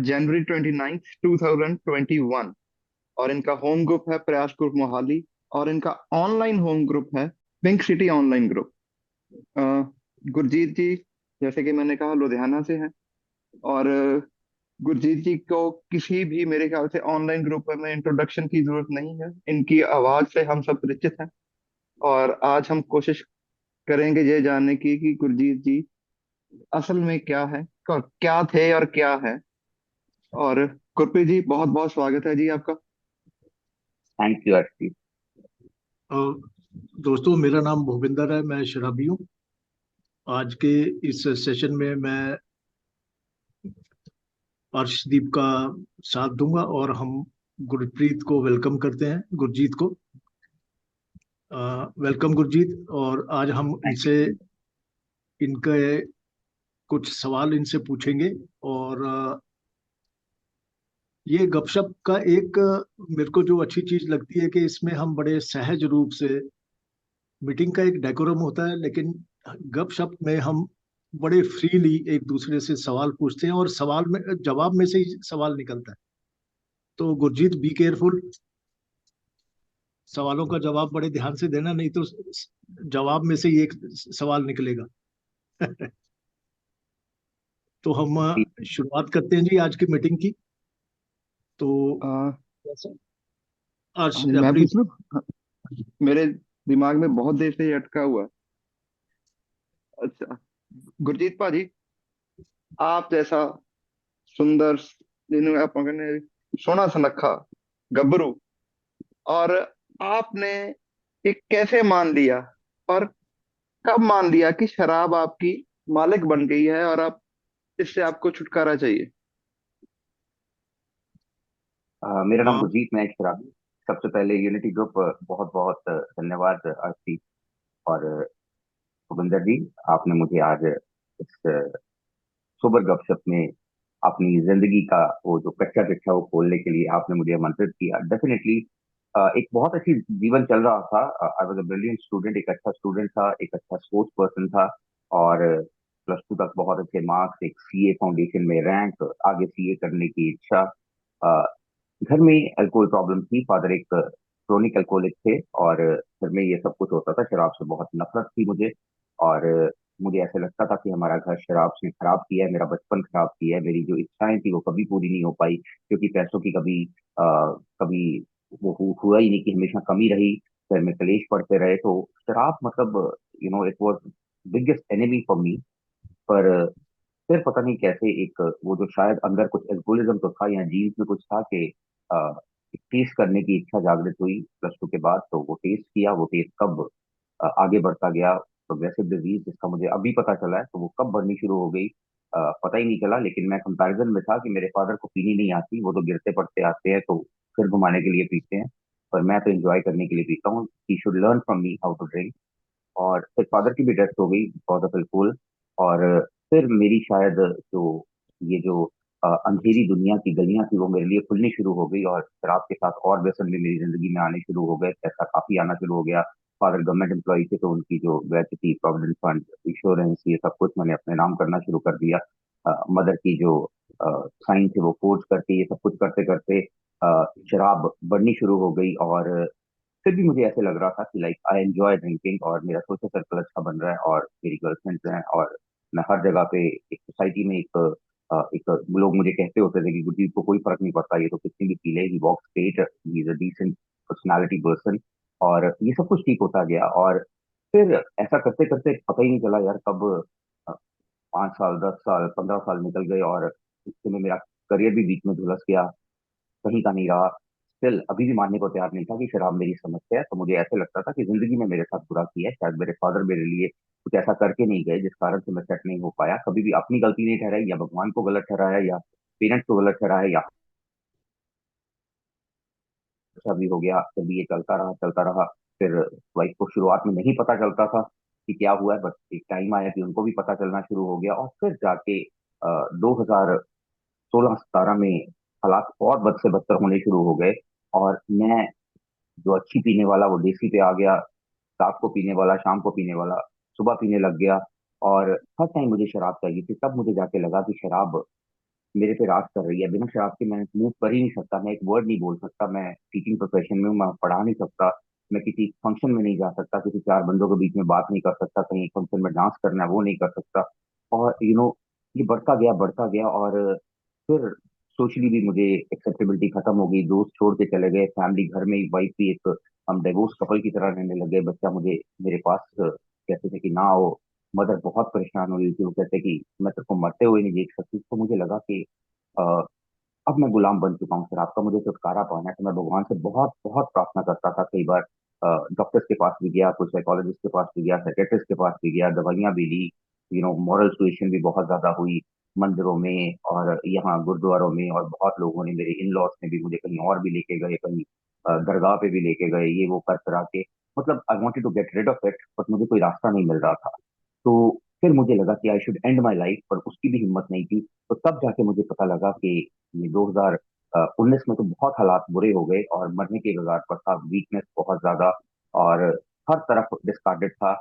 January 29th 2021। और इनका home group है प्रयास ग्रुप मोहाली। और इनका ऑनलाइन होम ग्रुप है पिंक सिटी ऑनलाइन ग्रुप। अ, गुरजीत जी, जैसे कि मैंने कहा, लुधियाना से हैं। और गुरजीत जी को किसी भी मेरे ख्याल से ऑनलाइन ग्रुप में इंट्रोडक्शन की जरूरत नहीं है, इनकी आवाज से हम सब परिचित हैं। और आज हम कोशिश करेंगे ये जानने की कि गुरजीत जी असल में क्या है, क्या थे और क्या है। और गुरप्रीत जी, बहुत बहुत स्वागत है जी आपका। थैंक यू आरती। अ, दोस्तों, मेरा नाम भूपिंदर है। मैं शराबी हूँ। आज के इस सेशन में मैं अर्शदीप का साथ दूंगा और हम गुरप्रीत को वेलकम करते हैं, गुरजीत को। वेलकम गुरजीत। और आज हम थैंक इनसे यू। इनके कुछ सवाल इनसे पूछेंगे। और ये गपशप का एक मेरे को जो अच्छी चीज लगती है कि इसमें हम बड़े सहज रूप से, मीटिंग का एक डेकोरम होता है लेकिन गपशप में हम बड़े फ्रीली एक दूसरे से सवाल पूछते हैं और सवाल में जवाब में से ही सवाल निकलता है। तो गुरजीत, बी केयरफुल। सवालों का जवाब बड़े ध्यान से देना, नहीं तो जवाब में से ही एक सवाल निकलेगा। तो हम शुरुआत करते हैं जी आज की मीटिंग की। तो हाँ अर्श जी, मैं प्रीत। पूछ लूं? हाँ, मेरे दिमाग में बहुत देर से ये अटका हुआ है। अच्छा, गुरजीत पाजी, आप जैसा सुंदर, जिन्हें आप कहने, सोना सुनखा गब्बरू, और आपने एक कैसे मान लिया और कब मान लिया कि शराब आपकी मालिक बन गई है और आप इससे आपको छुटकारा चाहिए? मेरा नाम हाँ। गुरजीत, मैं एक शराबी। सबसे पहले यूनिटी ग्रुप बहुत बहुत धन्यवाद आरती और भूपिंदर जी। आपने मुझे आज इस सोबर गपशप में अपनी जिंदगी का वो जो कच्चा कच्चा वो खोलने के लिए आपने मुझे आमंत्रित किया। डेफिनेटली एक बहुत अच्छी जीवन चल रहा था। I was a brilliant student, एक अच्छा स्टूडेंट था, एक अच्छा स्पोर्ट्स पर्सन था। और प्लस टू तक बहुत अच्छे मार्क्स, एक सीए फाउंडेशन में रैंक, आगे सीए करने की इच्छा। अ, घर में अल्कोहल प्रॉब्लम थी, फादर एक क्रोनिक अल्कोहलिक थे और घर में ये सब कुछ होता था। शराब से बहुत नफरत थी मुझे। और मुझे ऐसे लगता था कि हमारा घर शराब से खराब किया है, मेरा बचपन खराब किया है, मेरी जो इच्छाएं थी वो कभी पूरी नहीं हो पाई क्योंकि पैसों की कभी वो हुआ ही नहीं, कि हमेशा कमी रही, घर में कलेश पड़ते रहे। तो शराब मतलब it was biggest enemy for me. पर फिर पता नहीं कैसे एक वो जो शायद अंदर कुछ एल्कोहलिज्म तो था या जीन्स में कुछ था कि टेस्ट करने की इच्छा जागृत हुई प्लस टू के बाद। तो वो टेस्ट किया, वो टेस्ट कब आगे बढ़ता गया, प्रोग्रेसिव डिजीज जिसका मुझे अभी पता चला है, तो वो कब बढ़नी शुरू हो गई पता ही नहीं चला। लेकिन मैं कंपैरिजन में था कि मेरे फादर को पीनी नहीं आती, वो तो गिरते पड़ते आते हैं तो सिर घुमाने के लिए पीते हैं, पर मैं तो एंजॉय करने के लिए पीता हूँ। He should learn from me how to drink. और फिर फादर की भी डेथ हो गई बिकॉज ऑफ अल्कोहल। और फिर मेरी शायद जो ये जो अंधेरी दुनिया की गलियां थी वो मेरे लिए खुलनी शुरू हो गई और शराब के साथ और व्यसन भी मेरी जिंदगी में आने शुरू हो गए, पैसा काफी आना शुरू हो गया। फादर गवर्नमेंट एम्प्लॉय थे तो उनकी जो ग्रेचुटी, प्रोविडेंट फंड, इंश्योरेंस, ये सब कुछ मैंने अपने नाम करना शुरू कर दिया। मदर की जो साइन थे वो फोर्ज करके, ये सब कुछ करते करते शराब बढ़नी शुरू हो गई। और फिर भी मुझे ऐसे लग रहा था कि लाइक आई एंजॉय ड्रिंकिंग और मेरा सोशल सर्कल अच्छा बन रहा है और मेरी गर्लफ्रेंड्स हैं और मैं हर जगह पे एक सोसाइटी में एक लोग मुझे कहते होते थे कि गुरजीत को कोई फर्क नहीं पड़ता, ये तो कितनी भी पी ले, he walk straight, he is a decent personality person. और ये सब कुछ ठीक होता गया। और फिर ऐसा करते करते पता ही नहीं चला यार कब 5 साल, 10 साल, 15 साल निकल गए और इससे में मेरा करियर भी बीच में झुलस गया, कहीं का नहीं रहा। स्टिल अभी भी मानने को तैयार नहीं था कि शराब मेरी समस्या है। तो मुझे ऐसे लगता था कि जिंदगी में मेरे साथ बुरा किया है, शायद मेरे फादर मेरे लिए कुछ ऐसा करके नहीं गए जिस कारण से मैं सेट नहीं हो पाया। कभी भी अपनी गलती नहीं ठहराई, या भगवान को गलत ठहराया, या पेरेंट्स को गलत ठहराया, या अच्छा भी हो गया। फिर भी ये चलता रहा चलता रहा। फिर वाइफ को शुरुआत में नहीं पता चलता था कि क्या हुआ है, बट एक टाइम आया कि उनको भी पता चलना शुरू हो गया। और फिर जाके 2016-17 में हालात और बद से बदतर होने शुरू हो गए। और मैं जो अच्छी पीने वाला वो देसी पे आ गया, रात को पीने वाला शाम को पीने वाला सुबह पीने लग गया। और हर टाइम मुझे शराब चाहिए थी। तब मुझे जाके लगा कि शराब मेरे पे राज कर रही है। बिना शराब के मैं मूव कर ही नहीं सकता, मैं एक वर्ड नहीं बोल सकता, मैं टीचिंग प्रोफेशन में हूँ, मैं पढ़ा नहीं सकता, मैं किसी फंक्शन में नहीं जा सकता, किसी चार बंदों के बीच में बात नहीं कर सकता, कहीं फंक्शन में डांस करना है वो नहीं कर सकता। और ये बढ़ता गया, और फिर सोशली भी मुझे एक्सेप्टेबिलिटी खत्म हो गई, दोस्त छोड़ के चले गए, फैमिली घर में ही, वाइफ भी एक, हम डिवोर्स कपल की तरह रहने लगे। बच्चा मुझे मेरे पास कहते थे कि ना आओ। मदर बहुत परेशान हो रही थी, वो कहते कि मैं तेरे को मरते हुए नहीं देख सकती। तो मुझे लगा कि अ, अब मैं गुलाम बन चुका हूँ सर, आपका मुझे छुटकारा पाना है। तो मैं भगवान से बहुत बहुत प्रार्थना करता था। कई बार डॉक्टर्स के पास भी गया, कुछ साइकोलॉजिस्ट के पास भी गया, साइकेट्रिस्ट के पास भी गया, दवाइयां भी ली, मॉरल सुएशन भी बहुत ज्यादा हुई मंदिरों में और यहाँ गुरुद्वारों में। और बहुत लोगों ने, मेरे इन लॉज ने भी मुझे कहीं और भी लेके गए, कहीं दरगाह पे भी लेके गए, ये वो कर करा के। मतलब I wanted to get rid of it, but मुझे कोई रास्ता नहीं मिल रहा था। तो फिर मुझे लगा कि I should and my life, पर उसकी भी हिम्मत नहीं थी। तो तब जाके मुझे पता लगा कि ये 2019 में तो बहुत हालात बुरे हो गए और मरने के कगार पर था, वीकनेस बहुत ज्यादा, और हर तरफ डिस्कार्डेड था।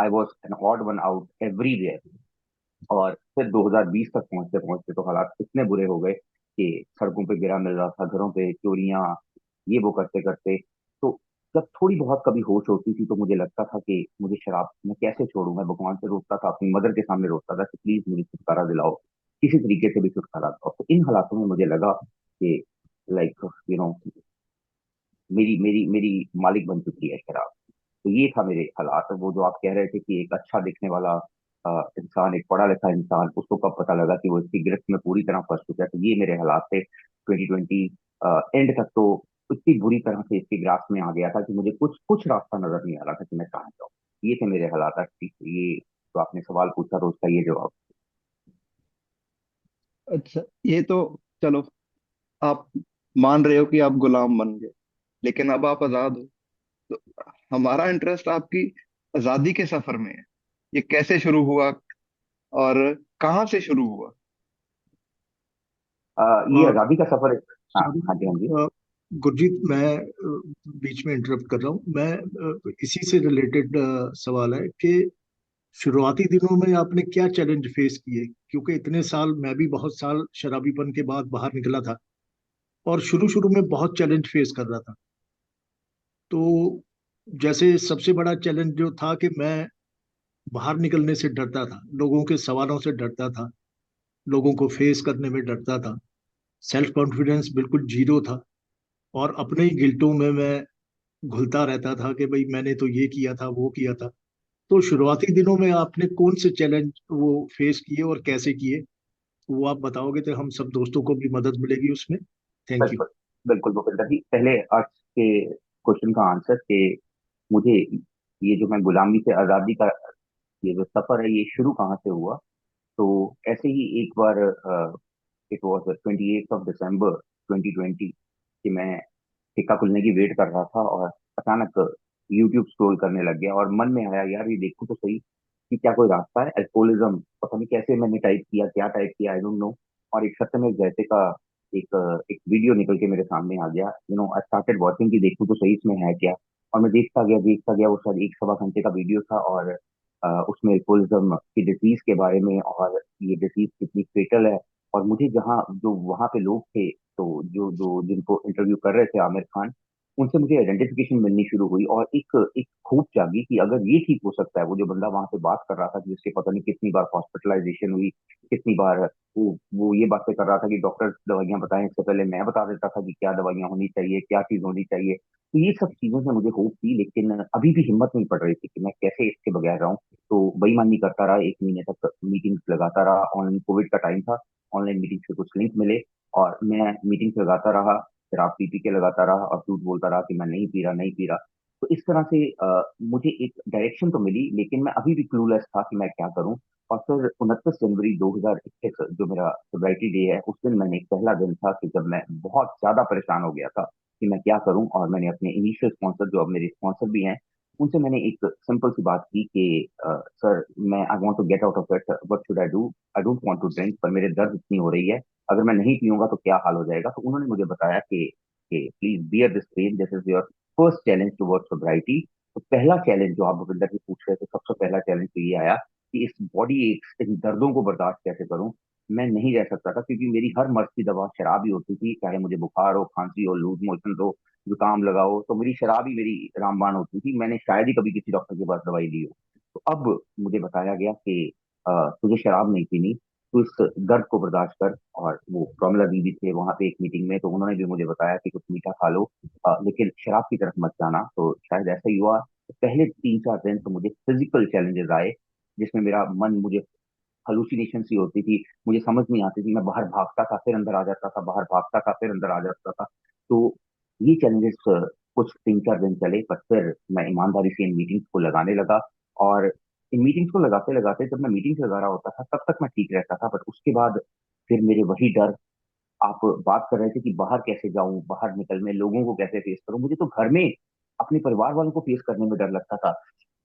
I was an odd one out everywhere. और फिर 2020 तक पहुंचते पहुंचते तो हालात इतने बुरे हो गए कि सड़कों पे गिरा मिल रहा था, घरों पे चोरियां, ये वो करते करते। तो जब थोड़ी बहुत कभी होश होती थी तो मुझे लगता था कि मुझे शराब मैं कैसे छोड़ूं। मैं भगवान से रोकता था, अपनी मदर के सामने रोकता था कि प्लीज मुझे छुटकारा दिलाओ, किसी तरीके से भी छुटकारा दिलाओ। तो इन हालातों में मुझे लगा कि लाइक मेरी मेरी मेरी मालिक बन चुकी है शराब। तो ये था मेरे हालात। वो जो आप कह रहे थे कि एक अच्छा दिखने वाला इंसान, एक पढ़ा लिखा इंसान, उसको कब पता लगा कि वो इसकी गिरफ्त में पूरी तरह फंस चुका है। तो ये मेरे हालात थे 2020 एंड तक। तो इतनी बुरी तरह से इसकी ग्रास में आ गया था कि मुझे कुछ कुछ रास्ता नजर नहीं आ रहा था कि मैं कहाँ जाऊँ। ये थे मेरे हालात actually। ये तो आपने सवाल पूछा तो उसका ये जवाब। अच्छा, ये तो चलो, आप मान रहे हो कि आप गुलाम बन गए, लेकिन अब आप आजाद हो। तो हमारा इंटरेस्ट आपकी आजादी के सफर में है। ये कैसे शुरू हुआ और कहाँ से शुरू हुआ? ये और आजादी का सफर। हाँ सॉरी, हाँ जी, हाँ जी। गुरजीत, मैं बीच में इंटरप्ट कर रहा हूँ। मैं इसी से रिलेटेड सवाल है कि शुरुआती दिनों में आपने क्या चैलेंज फेस किए, क्योंकि इतने साल, मैं भी बहुत साल शराबीपन के बाद बाहर निकला था और शुरू शुरू में बहुत चैलेंज फेस कर रहा था। तो जैसे सबसे बड़ा चैलेंज जो था कि मैं बाहर निकलने से डरता था, लोगों के सवालों से डरता था, लोगों को फेस करने में डरता था, सेल्फ कॉन्फिडेंस बिल्कुल जीरो था, और अपने ही गिल्टों में मैं घुलता रहता था कि भाई मैंने तो ये किया था, वो किया था। तो शुरुआती दिनों में आपने कौन से चैलेंज वो फेस किए और कैसे किए, वो आप बताओगे तो हम सब दोस्तों को भी मदद मिलेगी उसमें। Thank you. बिल्कुल बिल्कुल भूपेंद्र जी, पहले आज के क्वेश्चन का आंसर कि मुझे ये जो मैं गुलामी से आजादी का ये जो सफर है, ये शुरू कहाँ से हुआ। तो ऐसे ही एक बार इट वॉज 28 ऑफ दिसंबर 2020 कि मैं टिक्का खुलने की वेट कर रहा था और अचानक यूट्यूब स्क्रॉल करने लग गया और मन में आया यार ये देखूं तो सही कि क्या कोई रास्ता है अल्कोहलिज्म। पता नहीं कैसे मैंने टाइप किया, क्या टाइप किया, आई डोंट नो। और एक सत्यमेव जयते का एक वीडियो निकल के मेरे सामने आ गया। आई स्टार्टेड वॉचिंग कि देखूं तो सही इसमें है क्या। और मैं देखता गया, वो शायद एक सवा घंटे का वीडियो था। और उसमें अल्कोहलिज्म की डिजीज के बारे में, और ये डिजीज कितनी फेटल है। और मुझे जहाँ जो वहाँ पे लोग थे, तो जो जो जिनको इंटरव्यू कर रहे थे आमिर खान, उनसे मुझे आइडेंटिफिकेशन मिलनी शुरू हुई। और एक एक खूब जागी कि अगर ये ठीक हो सकता है, वो जो बंदा वहां पे बात कर रहा था कि जिसके पता नहीं कितनी बार हॉस्पिटलाइजेशन हुई, कितनी बार वो ये बातें कर रहा था कि डॉक्टर दवाइयां बताएं, इससे पहले मैं बता देता था कि क्या दवाइयां होनी चाहिए, क्या चीज होनी चाहिए। तो ये सब चीजों से मुझे होप थी, लेकिन अभी भी हिम्मत नहीं पड़ रही थी कि मैं कैसे इसके बगैर रहूं। तो बेईमानी करता रहा, 1 महीने तक मीटिंग्स लगाता रहा। ऑनलाइन कोविड का टाइम था, ऑनलाइन मीटिंग्स के कुछ लिंक मिले और मैं मीटिंग्स लगाता रहा, शराब पी के लगाता रहा और झूठ बोलता रहा कि मैं नहीं पी रहा, नहीं पी रहा। तो इस तरह से मुझे एक डायरेक्शन तो मिली, लेकिन मैं अभी भी क्लूलेस था कि मैं क्या करूं। और फिर 29 जनवरी 2021 जो मेरा सोब्राइटी डे है, उस दिन मैंने एक पहला दिन था कि जब मैं बहुत ज्यादा परेशान हो गया था कि मैं क्या करूं। और मैंने अपने इनिशियल स्पॉन्सर, जो अब मेरे स्पॉन्सर भी हैं, उनसे मैंने एक सिंपल सी बात की कि सर, मैं I want to get out of it, what should I do, I don't want to drink, पर मेरे दर्द इतनी हो रही है, अगर मैं नहीं पीऊंगा तो क्या हाल हो जाएगा। तो उन्होंने मुझे बताया कि please bear this pain, this is your first challenge towards sobriety. तो पहला चैलेंज जो आप भूपिंदर जी पूछ रहे थे, सबसे पहला चैलेंज तो ये आया कि इस बॉडी एक्स, इन दर्दों को बर्दाश्त कैसे करूं। मैं नहीं रह सकता था, क्योंकि मेरी हर मर्ज की दवा शराब ही होती थी। चाहे मुझे बुखार हो, खांसी हो, लूज मोशन हो, जुकाम लगा हो, तो मेरी शराब ही मेरी रामबाण होती थी। मैंने शायद ही कभी किसी डॉक्टर के पास दवाई ली हो। तो अब मुझे बताया गया कि तुझे शराब नहीं पीनी, तू इस दर्द को बर्दाश्त कर। और वो प्रॉमिला दीदी थे वहां पे एक मीटिंग में, तो उन्होंने भी मुझे बताया कि कुछ मीठा खा लो, लेकिन शराब की तरफ मत जाना। तो शायद ऐसा ही हुआ। पहले 3-4 दिन तो मुझे फिजिकल चैलेंजेस आए, जिसमें मेरा मन, मुझे हलुसिनेशन सी होती थी, मुझे समझ नहीं आती थी। मैं बाहर भागता था फिर अंदर आ जाता था, बाहर भागता था फिर अंदर आ जाता था। तो ये चैलेंजेस कुछ 3-4 दिन चले, पर फिर मैं ईमानदारी से इन मीटिंग्स को लगाने लगा। और इन मीटिंग्स को लगाते लगाते, जब मैं मीटिंग्स लगा रहा होता था तब तक मैं ठीक रहता था, बट उसके बाद फिर मेरे वही डर। आप बात कर रहे थे कि बाहर कैसे जाऊं, बाहर निकल में लोगों को कैसे फेस करूं, मुझे तो घर में अपने परिवार वालों को फेस करने में डर लगता था।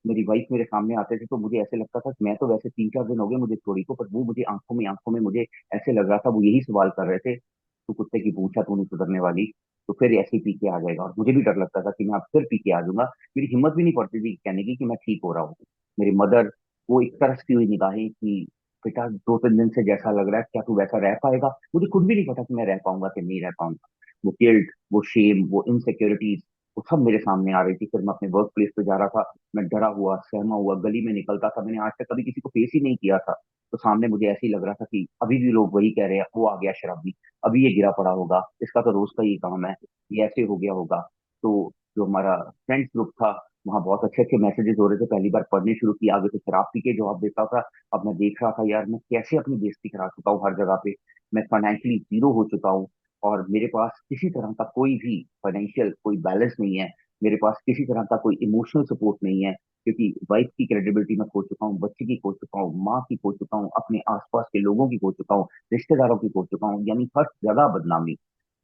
मेरी वाइफ मेरे सामने आते थे तो मुझे ऐसे लगता था कि मैं तो वैसे 3-4 दिन हो गए मुझे छोड़ी को, पर वो मुझे आंखों में मुझे ऐसे लग रहा था, वो यही सवाल कर रहे थे, तू कुत्ते की पूंछ है, तू नहीं सुधरने वाली, तो फिर ऐसे ही पी के आ जाएगा। और मुझे भी डर लगता था कि मैं अब फिर पी के आ जाऊंगा। मेरी हिम्मत भी नहीं पड़ती थी कहने की कि मैं ठीक हो रहा हूँ। मेरी मदर, वो एक तरसती हुई निगाहें कि बेटा 2-3 दिन से जैसा लग रहा है, क्या तू वैसा रह पाएगा? मुझे खुद भी नहीं पता कि मैं रह पाऊंगा कि नहीं रह पाऊंगा। वो गिल्ट, वो शेम, वो इनसिक्योरिटीज, वो सब मेरे सामने आ रही थी। फिर मैं अपने वर्क प्लेस पे जा रहा था, मैं डरा हुआ सहमा हुआ गली में निकलता था। मैंने आज तक कभी किसी को फेस ही नहीं किया था, तो सामने मुझे ऐसे ही लग रहा था कि अभी भी लोग वही कह रहे हैं, वो आ गया शराबी, अभी ये गिरा पड़ा होगा, इसका तो रोज का ही काम है, ये ऐसे हो गया होगा। तो जो हमारा फ्रेंड्स ग्रुप था, वहाँ बहुत अच्छे अच्छे मैसेजेस हो रहे थे। पहली बार पढ़ने शुरू किया, आगे तो शराब पी के जवाब देता था। अब मैं देख रहा था यार, मैं कैसे अपनी बेइज्जती करा चुका हूँ हर जगह पे। मैं फाइनेंशियली जीरो हो चुका हूँ, और मेरे पास किसी तरह का कोई भी फाइनेंशियल कोई बैलेंस नहीं है। मेरे पास किसी तरह का कोई इमोशनल सपोर्ट नहीं है, क्योंकि वाइफ की क्रेडिबिलिटी मैं खो चुका हूँ, बच्चे की खो चुका हूँ, माँ की खो चुका हूँ, अपने आसपास के लोगों की खो चुका हूँ, रिश्तेदारों की खो चुका हूँ, यानी हर जगह बदनामी।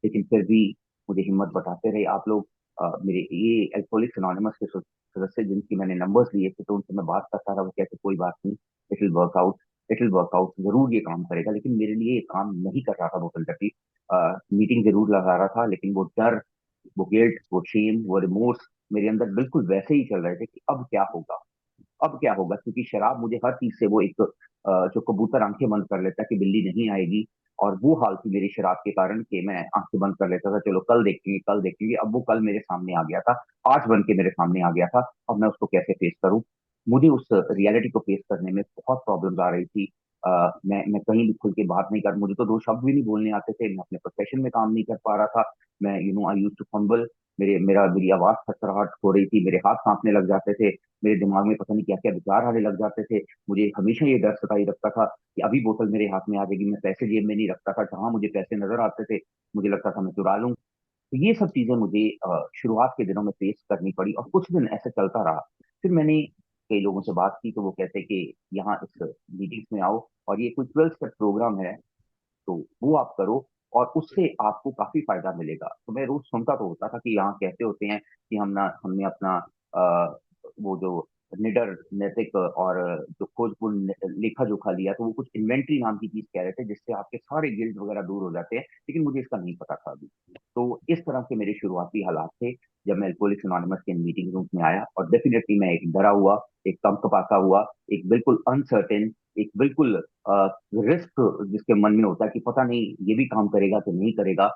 लेकिन फिर भी मुझे हिम्मत बताते रहे आप लोग। मेरे ये अल्कोहलिक्स अनोनिमस के सदस्य जिनकी मैंने नंबर्स लिए थे, तो उनसे मैं बात करता रहा। वो कहते कोई बात नहीं, it will work out, it will work out, जरूर ये काम करेगा। लेकिन मेरे लिए ये काम नहीं कर रहा था वो फिल्टर। मीटिंग जरूर लगा रहा था, लेकिन वो डर, वो गिल्ट, वो शेम, वो रिमोर्स मेरे अंदर बिल्कुल वैसे ही चल रहे थे कि अब क्या होगा, अब क्या होगा। क्योंकि शराब मुझे हर चीज से, वो एक जो कबूतर आंखें बंद कर लेता है कि बिल्ली नहीं आएगी, और वो हाल थी मेरी शराब के कारण कि मैं आंखें बंद कर लेता था, चलो कल देखेंगे, कल देखेंगे। अब वो कल मेरे सामने आ गया था, आज बन के मेरे सामने आ गया था। अब मैं उसको कैसे फेस करूं? मुझे उस रियलिटी को फेस करने में बहुत प्रॉब्लम्स आ रही थी। मैं कहीं भी खुल के बात नहीं कर, मुझे तो दो शब्द भी नहीं बोलने आते थे। मैं अपने प्रोफेशन में काम नहीं कर पा रहा था। मैं आई यूज टू फंबल, मेरी आवाज थरथराहट हो रही थी, मेरे हाथ कांपने लग जाते थे, मेरे दिमाग में पता नहीं क्या क्या विचार आने लग जाते थे। मुझे हमेशा ये डर सताई रखता था कि अभी बोतल मेरे हाथ में आ जाएगी। मैं पैसे जेब में नहीं रखता था, जहां मुझे पैसे नजर आते थे मुझे लगता था मैं चुरा लूं। तो ये सब चीजें मुझे शुरुआत के दिनों में फेस करनी पड़ी, और कुछ दिन ऐसे चलता रहा। फिर मैंने कई लोगों से बात की, तो वो कहते कि यहाँ इस मीटिंग्स में आओ, और ये कोई 12 स्टेप प्रोग्राम है, तो वो आप करो, और उससे आपको काफी फायदा मिलेगा। तो मैं रोज सुनता तो होता था कि यहाँ कहते होते हैं कि हमने अपना वो जो निडर, नैतिक और जो खोजपूर्ण लेखा जोखा लिया, तो वो कुछ इन्वेंट्री नाम की चीज कह रहे थे, जिससे आपके सारे गिल्ट वगैरह दूर हो जाते हैं। लेकिन मुझे इसका नहीं पता था अभी। तो इस तरह के मेरे शुरुआती हालात थे जब मैं अल्कोहलिक्स अनोनिमस के मीटिंग रूम में आया। और डेफिनेटली मैं एक डरा हुआ, एक कंपकपाता हुआ, एक बिल्कुल अनसर्टेन, एक बिल्कुल रिस्क जिसके मन में होता है कि पता नहीं ये भी काम करेगा कि नहीं करेगा।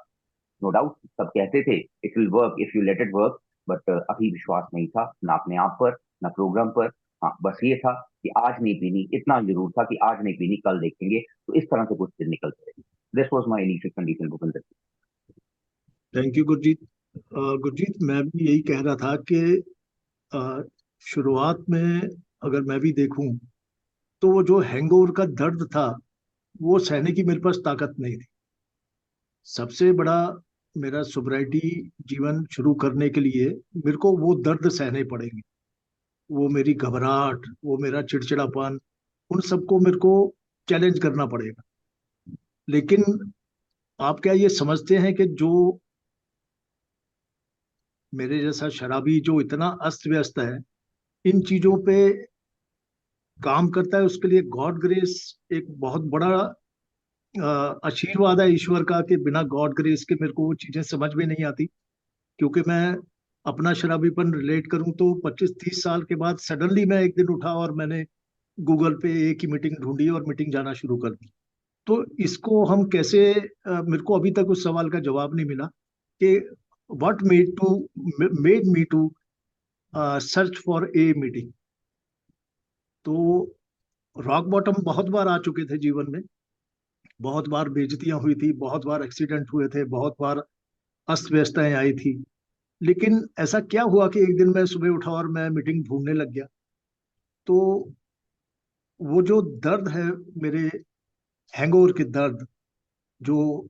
नो डाउट सब कहते थे it will work if you let it work, but अभी विश्वास नहीं था, ना अपने आप पर, ना प्रोग्राम पर। हाँ, बस ये था कि आज नहीं पीनी, इतना जरूर था कि आज नहीं पीनी, कल देखेंगे। तो इस तरह से कुछ दिन निकलते रहे। This was my initial condition, Bhupendra. Thank you Gurjeet. Gurjeet, मैं भी यही कह रहा था कि अ, शुरुआत में अगर मैं भी देखूं तो वो जो हैंगओवर का दर्द था वो सहने की मेरे पास ताकत नहीं थी। सबसे बड़ा मेरा सोब्राइटी जीवन शुरू करने के लिए मेरे को वो दर्द सहने पड़ेंगे। वो मेरी घबराहट, वो मेरा चिड़चिड़ापन, उन सबको मेरे को चैलेंज करना पड़ेगा। लेकिन आप क्या ये समझते हैं कि जो मेरे जैसा शराबी जो इतना अस्त व्यस्त है इन चीजों पे काम करता है, उसके लिए गॉड ग्रेस एक बहुत बड़ा आशीर्वाद है ईश्वर का, कि बिना गॉड ग्रेस के मेरे को वो चीजें समझ में नहीं आती। क्योंकि मैं अपना शराबीपन रिलेट करूं तो 25-30 साल के बाद सडनली मैं एक दिन उठा और मैंने गूगल पे एक ही मीटिंग ढूंढी और मीटिंग जाना शुरू कर दी। तो इसको हम कैसे, मेरे को अभी तक उस सवाल का जवाब नहीं मिला कि what made me to search for a meeting. तो रॉक बॉटम बहुत बार आ चुके थे जीवन में, बहुत बार बेइज्जतियां हुई थी, बहुत बार एक्सीडेंट हुए थे, बहुत बार अस्त व्यस्तताएं आई थी। लेकिन ऐसा क्या हुआ कि एक दिन मैं सुबह उठा और मैं मीटिंग ढूंढने लग गया। तो वो जो दर्द है, मेरे हैंगओवर के दर्द जो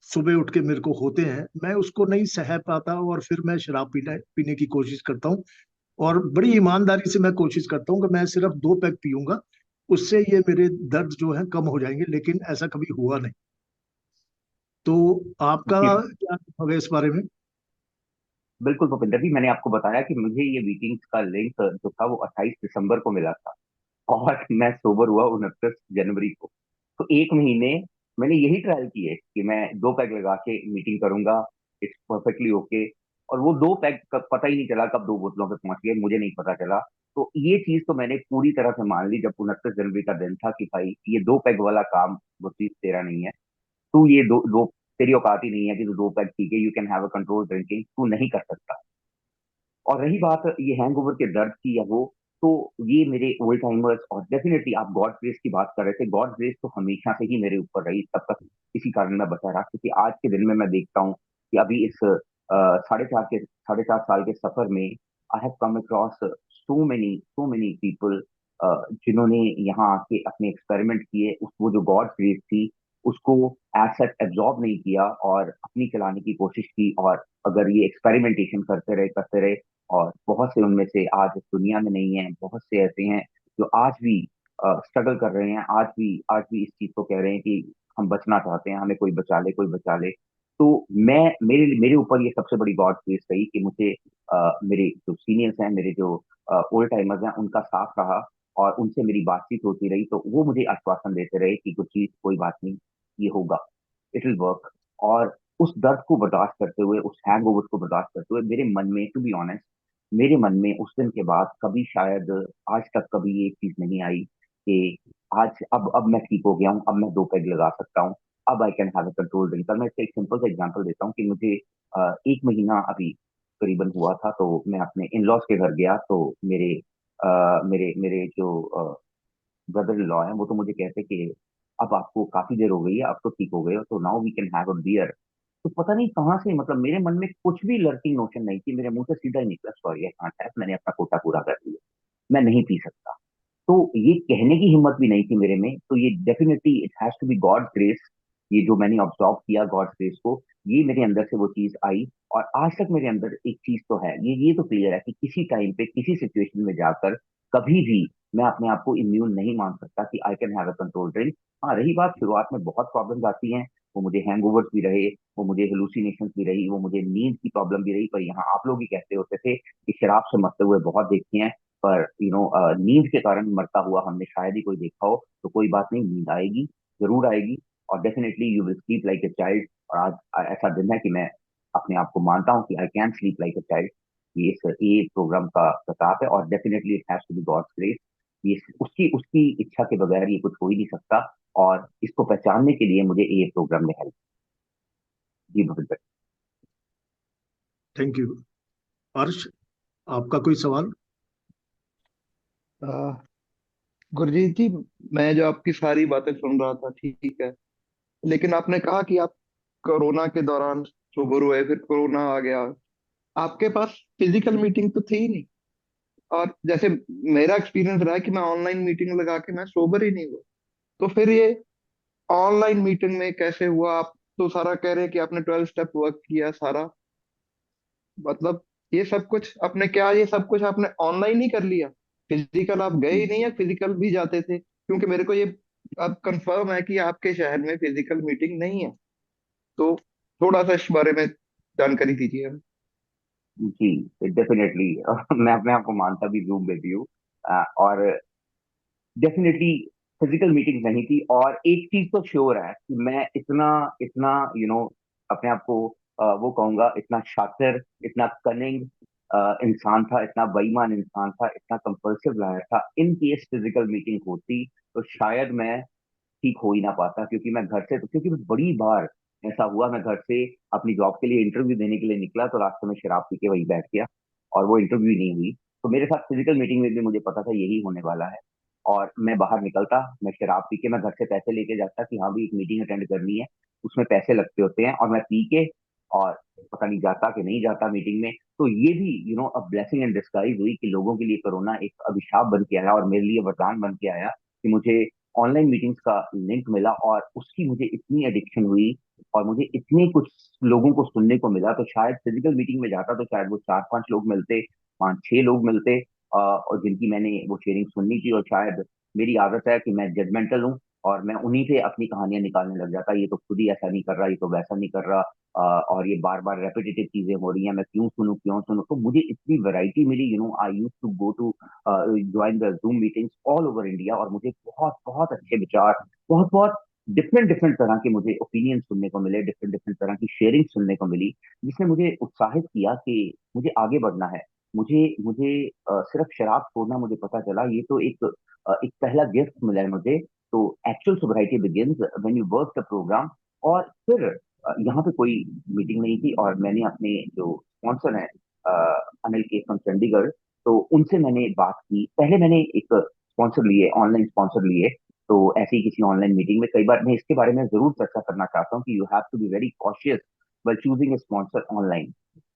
सुबह उठ के मेरे को होते हैं, मैं उसको नहीं सह पाता और फिर मैं शराब पीने पीने की कोशिश करता हूँ। और बड़ी ईमानदारी से मैं कोशिश करता हूँ कि मैं सिर्फ 2 पैग पीऊंगा, उससे ये मेरे दर्द जो है कम हो जाएंगे, लेकिन ऐसा कभी हुआ नहीं। तो आपका जी क्या होगा इस बारे में? बिल्कुल भूपिंदर जी, मैंने आपको बताया कि मुझे ये मीटिंग्स का लिंक जो था वो 28 दिसंबर को मिला था, और मैं सोबर हुआ 29 जनवरी को। तो एक महीने मैंने यही ट्रायल किए कि मैं 2 पैग लगा के मीटिंग करूंगा, इट्स परफेक्टली ओके। और वो 2 पैग पता ही नहीं चला कब 2 बोतलों पे पहुंच गए, मुझे नहीं पता चला। तो ये चीज तो मैंने पूरी तरह से मान ली जब 29 जनवरी का दिन था कि भाई ये 2 पैग वाला काम वो चीज तेरा नहीं है। तू ये दो दो तेरी औकात ही नहीं है कि तू 2 पैग पी के you can have a control drinking, तू नहीं कर सकता। और रही बात ये हैंगओवर के दर्द की या वो, तो ये मेरे ओल्ड टाइमर्स, और डेफिनेटली आप गॉड ग्रेस की बात कर रहे थे, गॉड ग्रेस तो हमेशा से ही मेरे ऊपर रही, तब तक इसी कारण मैं बचा रहा, क्योंकि आज के दिन में मैं देखता हूँ कि अभी इस 4.5 साल के सफर में I have come across so many people जिन्होंने यहाँ आके अपने एक्सपेरिमेंट किए, उस वो जो गॉड ग्रेस थी उसको एज सच एब्जॉर्ब नहीं किया और अपनी चलाने की कोशिश की। और अगर ये एक्सपेरिमेंटेशन करते रहे, और बहुत से उनमें से आज इस दुनिया में नहीं है, बहुत से ऐसे हैं जो आज भी स्ट्रगल कर रहे हैं, आज भी इस चीज को कह रहे हैं कि हम बचना चाहते हैं, हमें कोई बचा ले, कोई बचा ले। तो मैं मेरे मेरे ऊपर ये सबसे बड़ी गॉड ग्रेस रही कि मुझे मेरे जो सीनियर्स हैं, मेरे जो ओल्ड टाइमर्स हैं, उनका साथ रहा, और उनसे मेरी बातचीत होती रही, तो वो मुझे आश्वासन देते रहे कि कुछ चीज कोई बात नहीं, ये होगा, इट विल वर्क। और उस दर्द को बर्दाश्त करते हुए, उस हैंगओवर को बर्दाश्त करते हुए, मेरे मन में, टू बी ऑनेस्ट, मेरे मन में उस दिन के बाद कभी शायद आज तक कभी ये चीज नहीं आई कि आज अब मैं ठीक हो गया हूँ, अब मैं 2 पैग लगा सकता हूँ, अब I can have a control drink. मैं इसका एक सिंपल सा एग्जांपल देता हूँ कि मुझे 1 महीना अभी करीबन हुआ था, तो मैं अपने इन लॉज के घर गया, तो मेरे मेरे जो ब्रदर इन लॉ है वो तो मुझे कहते कि अब आपको काफी देर हो गई है, अब तो ठीक हो गए हो, तो now we can have a beer. तो पता नहीं कहाँ से, मतलब मेरे मन में कुछ भी लर्किंग नोशन नहीं थी, मेरे मुंह से सीधा ही निकला, सॉरी आई कांट हैव, मैंने अपना कोटा पूरा कर लिया, मैं नहीं पी सकता। तो ये कहने की हिम्मत भी नहीं थी मेरे में। तो ये definitely it has to be God grace, ये जो मैंने ऑब्जॉर्व किया गॉड ग्रेस को, ये मेरे अंदर से वो चीज आई। और आज तक मेरे अंदर एक चीज तो है, ये तो क्लियर है कि किसी टाइम पे किसी सिचुएशन में जाकर कभी भी मैं अपने आप को इम्यून नहीं मान सकता कि I can have a control drink. हाँ, रही बात शुरुआत में बहुत प्रॉब्लम्स आती हैं, वो मुझे हैंगओवर्स भी रहे, वो मुझे हेलुसिनेशंस भी रही, वो मुझे नींद की प्रॉब्लम भी रही। पर यहाँ आप लोग ही कहते होते थे कि शराब से मरते हुए बहुत देखते हैं, पर नींद के कारण मरता हुआ हमने शायद ही कोई देखा हो। तो कोई बात नहीं, नींद आएगी, जरूर आएगी, और definitely you will sleep like a child. और आज ऐसा दिन है कि मैं अपने आप को मानता हूँ कि I can sleep like a child. ये इस ए प्रोग्राम का प्रताप है, और definitely it has to be God's grace. ये उसकी उसकी इच्छा के बगैर ये कुछ हो ही नहीं सकता, और इसको पहचानने के लिए मुझे ए प्रोग्राम ने हेल्प। जी भविंदर। Thank you. हर्ष, आपका कोई सवाल? गुरजीत जी, मैं जो आपकी सारी बातें सुन रहा था, ठीक है, लेकिन आपने कहा कि आप कोरोना के दौरान सोबर हुए, फिर कोरोना आ गया, आपके पास फिजिकल मीटिंग तो थी ही नहीं। और जैसे मेरा एक्सपीरियंस रहा है कि मैं ऑनलाइन मीटिंग लगा के मैं सोबर ही नहीं हुआ। तो फिर ये ऑनलाइन मीटिंग में कैसे हुआ? आप तो सारा कह रहे हैं कि आपने 12 स्टेप वर्क किया सारा, मतलब ये सब कुछ आपने क्या, ये सब कुछ आपने ऑनलाइन ही कर लिया? फिजिकल आप गए ही नहीं, या फिजिकल भी जाते थे? क्योंकि मेरे को ये अब कंफर्म है कि आपके शहर में फिजिकल मीटिंग नहीं है। तो थोड़ा सा इस बारे में जानकारी दीजिए हमें। जी डेफिनेटली मैं अपने आप को मानता भी जूम बेबी हूँ, और डेफिनेटली फिजिकल मीटिंग नहीं थी। और एक चीज तो श्योर है कि मैं इतना इतना अपने आप को वो कहूंगा, इतना शातिर, इतना कनिंग इंसान था, इतना बेईमान इंसान था, इतना कंपल्सिव लायर था। इन केस फिजिकल मीटिंग होती तो शायद मैं ठीक हो ही ना पाता, क्योंकि मैं घर से, तो क्योंकि बड़ी बार ऐसा हुआ, मैं घर से अपनी जॉब के लिए इंटरव्यू देने के लिए निकला तो रास्ते में शराब पी के वहीं बैठ गया और वो इंटरव्यू नहीं हुई। तो मेरे साथ फिजिकल मीटिंग में भी मुझे पता था यही होने वाला है, और मैं बाहर निकलता, मैं शराब पी के, मैं घर से पैसे लेके जाता कि हाँ भी एक मीटिंग अटेंड करनी है, उसमें पैसे लगते होते हैं, और मैं पी के और पता नहीं जाता कि नहीं जाता मीटिंग में। तो ये भी अ ब्लेसिंग इन डिस्गाइज हुई कि लोगों के लिए कोरोना एक अभिशाप बन के आया और मेरे लिए वरदान बन के आया कि मुझे ऑनलाइन मीटिंग्स का लिंक मिला, और उसकी मुझे इतनी एडिक्शन हुई और मुझे इतने कुछ लोगों को सुनने को मिला। तो शायद फिजिकल मीटिंग में जाता तो शायद वो 4-5 लोग मिलते, 5-6 लोग मिलते, और जिनकी मैंने वो शेयरिंग सुननी थी, और शायद मेरी आदत है कि मैं जजमेंटल हूँ और मैं उन्हीं से अपनी कहानियां निकालने लग जाता, ये तो खुद ही ऐसा नहीं कर रहा, ये तो वैसा नहीं कर रहा, और ये बार बार रेपिटेटिव चीजें हो रही हैं, मैं क्यों सुनूं। तो मुझे इतनी वैरायटी मिली, I use to go to join the Zoom meetings all over India, और मुझे बहुत बहुत अच्छे विचार, बहुत बहुत डिफरेंट डिफरेंट तरह के मुझे ओपिनियन सुनने को मिले, डिफरेंट डिफरेंट तरह की शेयरिंग सुनने को मिली, जिसने मुझे उत्साहित किया कि मुझे आगे बढ़ना है। मुझे मुझे सिर्फ शराब छोड़ना, मुझे पता चला ये तो एक पहला गिफ्ट मिला है मुझे। तो actual sobriety begins when you work the program. और फिर यहाँ पे कोई मीटिंग नहीं थी, और मैंने अपने जो स्पॉन्सर हैं, अनिल के फ्रॉम चंडीगढ़, तो उनसे मैंने बात की। पहले मैंने एक स्पॉन्सर लिए, ऑनलाइन स्पॉन्सर लिए, तो ऐसे ही किसी ऑनलाइन मीटिंग में कई बार मैं इसके बारे में जरूर चर्चा करना चाहता हूँ कि you have to be very cautious while choosing a sponsor online,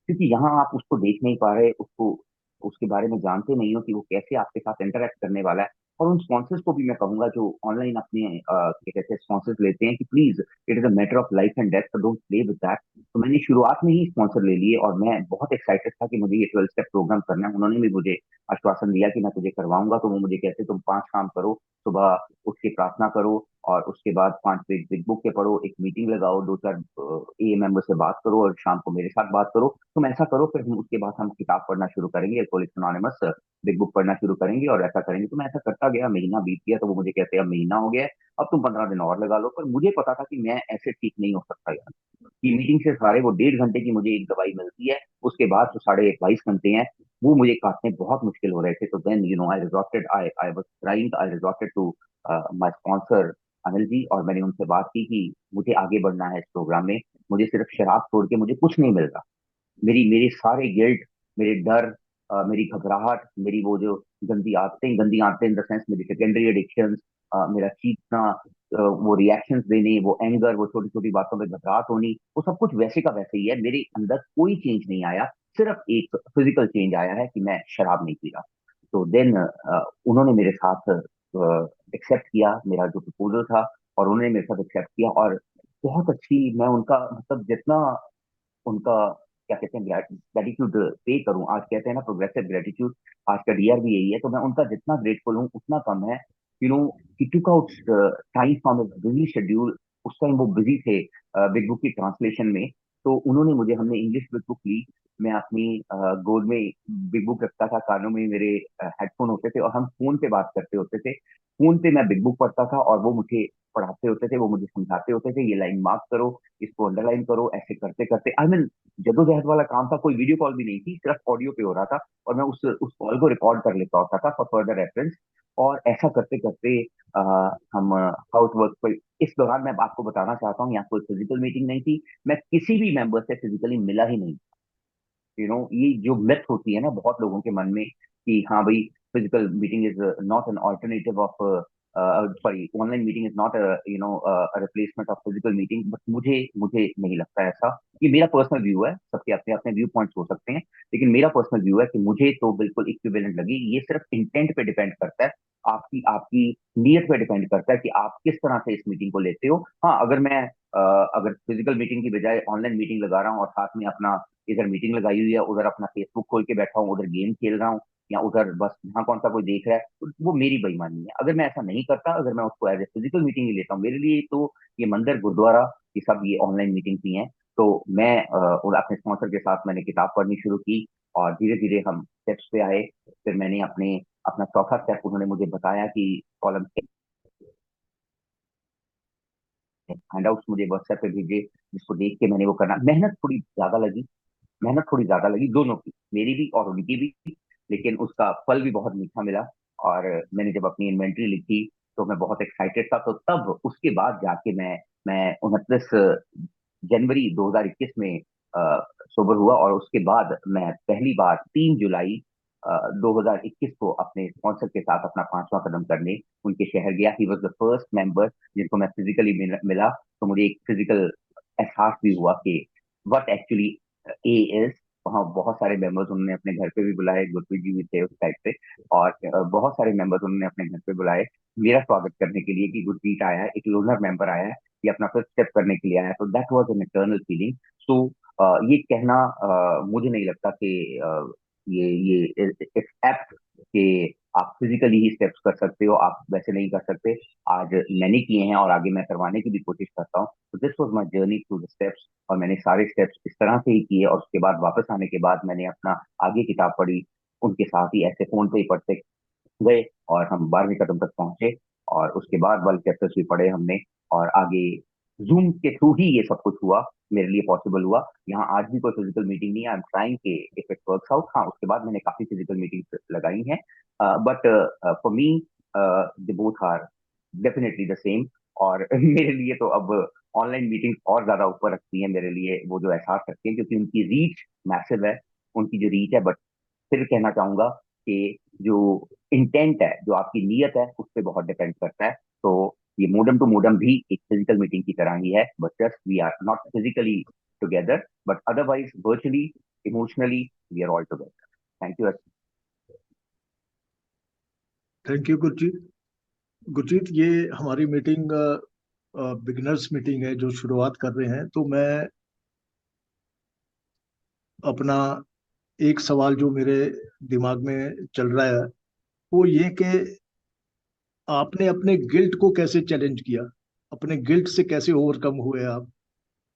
क्योंकि यहाँ आप उसको देख नहीं पा रहे, उसको उसके बारे में जानते नहीं हो कि वो कैसे आपके साथ इंटरेक्ट करने वाला है। और उन स्पॉन्सर्स को भी मैं कहूंगा जो ऑनलाइन अपने क्या कहते हैं स्पॉन्सर्स लेते हैं, कि please it is a matter of life and death, don't play with that. तो मैंने शुरुआत में ही स्पॉन्सर ले लिए, और मैं बहुत एक्साइटेड था कि मुझे ये 12 स्टेप प्रोग्राम करना है। उन्होंने भी मुझे आश्वासन दिया कि मैं तुझे करवाऊंगा। तो वो मुझे कहते तुम 5 काम करो, सुबह उठ के प्रार्थना करो, और उसके बाद 5 पेज बिग बुक के पढ़ो, एक मीटिंग लगाओ, 2-4 ए मेंबर से बात करो, और शाम को मेरे साथ बात करो। तुम ऐसा करो, फिर हम उसके बाद हम किताब पढ़ना शुरू करेंगे, एल्कोहलिक्स एनोनिमस बिग बुक पढ़ना शुरू करेंगे, और ऐसा करेंगे। तो मैं ऐसा करता गया, महीना बीत गया, तो वो मुझे कहते हैं अब महीना हो गया है, अब तुम 15 दिन और लगा लो। पर मुझे पता था कि मैं ऐसे ठीक नहीं हो सकता यार, कि मीटिंग से सारे वो 1.5 घंटे की मुझे एक दवाई मिलती है, उसके बाद जो 22.5 घंटे हैं वो मुझे काटने बहुत मुश्किल हो रहे थे। तो then I was crying, I resorted to my sponsor Anil ji, और मैंने उनसे बात की कि मुझे आगे बढ़ना है इस प्रोग्राम में, मुझे सिर्फ शराब छोड़ के मुझे कुछ नहीं मिल रहा। मेरी मेरे सारे गिल्ट, मेरे डर, मेरी घबराहट, मेरी वो जो गंदी आदतें इन द सेंस मेरी सेकेंडरी एडिक्शंस, मेरा चीखना, वो रिएक्शंस देने, वो एंगर, वो छोटी छोटी बातों पे घबराहट होनी, वो सब कुछ वैसे का वैसे ही है। मेरे अंदर कोई चेंज नहीं आया, सिर्फ एक फिजिकल चेंज आया है कि मैं शराब नहीं पी रहा। तो देन उन्होंने मेरे साथ एक्सेप्ट किया मेरा जो प्रपोजल था, और उन्होंने मेरे साथ एक्सेप्ट किया, और बहुत अच्छी, मैं उनका मतलब जितना उनका क्या कहते हैं ग्रेटिट्यूड पे करूं, आज कहते हैं ना प्रोग्रेसिव ग्रेटिट्यूड, आज का डीआर भी यही है, तो मैं उनका जितना ग्रेटफुल हूँ उतना कम है। You know he took out time from his busy schedule. उस टाइम वो बिजी थे बिग बुक की ट्रांसलेशन में, तो उन्होंने मुझे, हमने इंग्लिश बिग बुक ली, मैं अपनी गोद में बिग बुक रखता था, कानों में मेरे हेडफोन होते थे, और हम फोन पे बात करते होते थे। फोन पे मैं बिग बुक पढ़ता था, और वो मुझे पढ़ाते होते थे, वो मुझे समझाते होते थे, ये लाइन मार्क करो, इसको अंडरलाइन करो, ऐसे करते करते आई मीन जद्दोजहद वाला काम था। कोई वीडियो कॉल भी नहीं थी, सिर्फ ऑडियो पे हो रहा था, और मैं उस कॉल को रिकॉर्ड कर लेता होता था फॉर फर्दर रेफरेंस। और ऐसा करते करते हम हाउस वर्क पर, इस दौरान मैं आपको बताना चाहता हूँ, यहाँ कोई फिजिकल मीटिंग नहीं थी, मैं किसी भी मेंबर से फिजिकली मिला ही नहीं। ये जो मिथ होती है ना बहुत लोगों के मन में कि हाँ भाई, physical meeting is not an alternative of, sorry, online meeting is not replacement of physical meeting, but मुझे मुझे नहीं लगता ऐसा। ये मेरा पर्सनल व्यू है, सबके अपने अपने व्यू पॉइंट्स हो सकते हैं, लेकिन मेरा पर्सनल व्यू है कि मुझे तो बिल्कुल इक्विवेलेंट लगी। ये सिर्फ इंटेंट पे डिपेंड करता है, आपकी आपकी नीयत पे डिपेंड करता है कि आप किस तरह से इस मीटिंग को लेते हो। हाँ, अगर फिजिकल मीटिंग की बजाय ऑनलाइन मीटिंग लगा रहा हूँ, और साथ में अपना इधर मीटिंग लगाई हुई है, उधर अपना फेसबुक खोल के बैठा हूँ, उधर गेम खेल रहा हूँ, या उधर बस यहाँ कौन सा कोई देख रहा है, तो वो मेरी बेईमानी है। अगर मैं ऐसा नहीं करता, अगर मैं उसको एज ए फिजिकल मीटिंग ही लेता हूँ, मेरे लिए तो ये मंदिर गुरुद्वारा ये सब ये ऑनलाइन मीटिंग ही हैं। तो मैं और अपने स्पॉन्सर के साथ मैंने किताब पढ़नी शुरू की, और धीरे धीरे हम स्टेप्स पे आए। फिर मैंने अपना चौथा स्टेप उन्होंने मुझे बताया कि कॉलम हैंडआउट्स मुझे व्हाट्सएप पे भेजे, जिसको देख के मैंने वो करना, मेहनत थोड़ी ज्यादा लगी दोनों की, मेरी भी और उनकी भी, लेकिन उसका फल भी बहुत मीठा मिला। और मैंने जब अपनी इन्वेंट्री लिखी, तो मैं बहुत एक्साइटेड था। तो तब उसके बाद जाके मैं 29 जनवरी 2021 में सोबर हुआ, और उसके बाद मैं पहली बार 3 जुलाई 2021 को अपने स्पॉन्सर के साथ अपना 5वां कदम करने उनके शहर गया। He was the first member जिनको मैं फिजिकली मिला। तो मुझे एक फिजिकल एहसास भी हुआ कि व्हाट एक्चुअली ए इज। वहाँ बहुत सारे मेंबर्स उन्होंने अपने घर पे भी बुलाए, गुरप्रीत जी भी थे उस साइड पे, और बहुत सारे मेंबर्स उन्होंने अपने घर पे बुलाए मेरा स्वागत करने के लिए कि गुरप्रीत आया है, एक लोनर मेंबर आया है, ये अपना फर्स्ट स्टेप करने के लिए आया है। तो that was an eternal feeling. So ये कहना मुझे नहीं लगता कि ये इस ऐप के आप फिजिकली ही स्टेप्स कर सकते हो, आप वैसे नहीं कर सकते। आज मैंने किए हैं और आगे मैं करवाने की भी कोशिश करता हूँ। तो this was my journey through the steps, और मैंने सारे स्टेप्स इस तरह से ही किए, और उसके बाद वापस आने के बाद मैंने अपना आगे किताब पढ़ी, उनके साथ ही ऐसे फोन पे ही पढ़ते गए, और हम 12वीं कदम तक पहुंचे। और उसके बाद वाले चैप्टर्स भी पढ़े हमने, और आगे जूम के थ्रू ही ये सब कुछ हुआ, मेरे लिए पॉसिबल हुआ। यहाँ आज भी कोई फिजिकल मीटिंग नहीं है, आई एम ट्राइंग के इफ इट वर्क्स आउट। हाँ, उसके बाद मैंने काफी फिजिकल मीटिंग्स लगाई हैं, but for me the both are definitely the same. और मेरे लिए तो अब ऑनलाइन मीटिंग्स और ज्यादा ऊपर रखती हैं मेरे लिए, वो जो एहसास रखती हैं, क्योंकि उनकी रीच मैसिव है, उनकी जो रीच है। बट फिर कहना चाहूंगा कि जो इंटेंट है, जो आपकी नीयत है, उस पर बहुत डिपेंड करता है। तो ये मोडम टू मोडम भी एक फिजिकल मीटिंग की तरह ही है, but just we are not physically together, but otherwise virtually, emotionally we are all together. Thank you. Thank you Gurjeet. Gurjeet, ये हमारी मीटिंग बिगिनर्स मीटिंग है जो शुरुआत कर रहे हैं, तो मैं अपना एक सवाल जो मेरे दिमाग में चल रहा है वो ये कि आपने अपने गिल्ट को कैसे चैलेंज किया, अपने गिल्ट से कैसे ओवरकम हुए आप।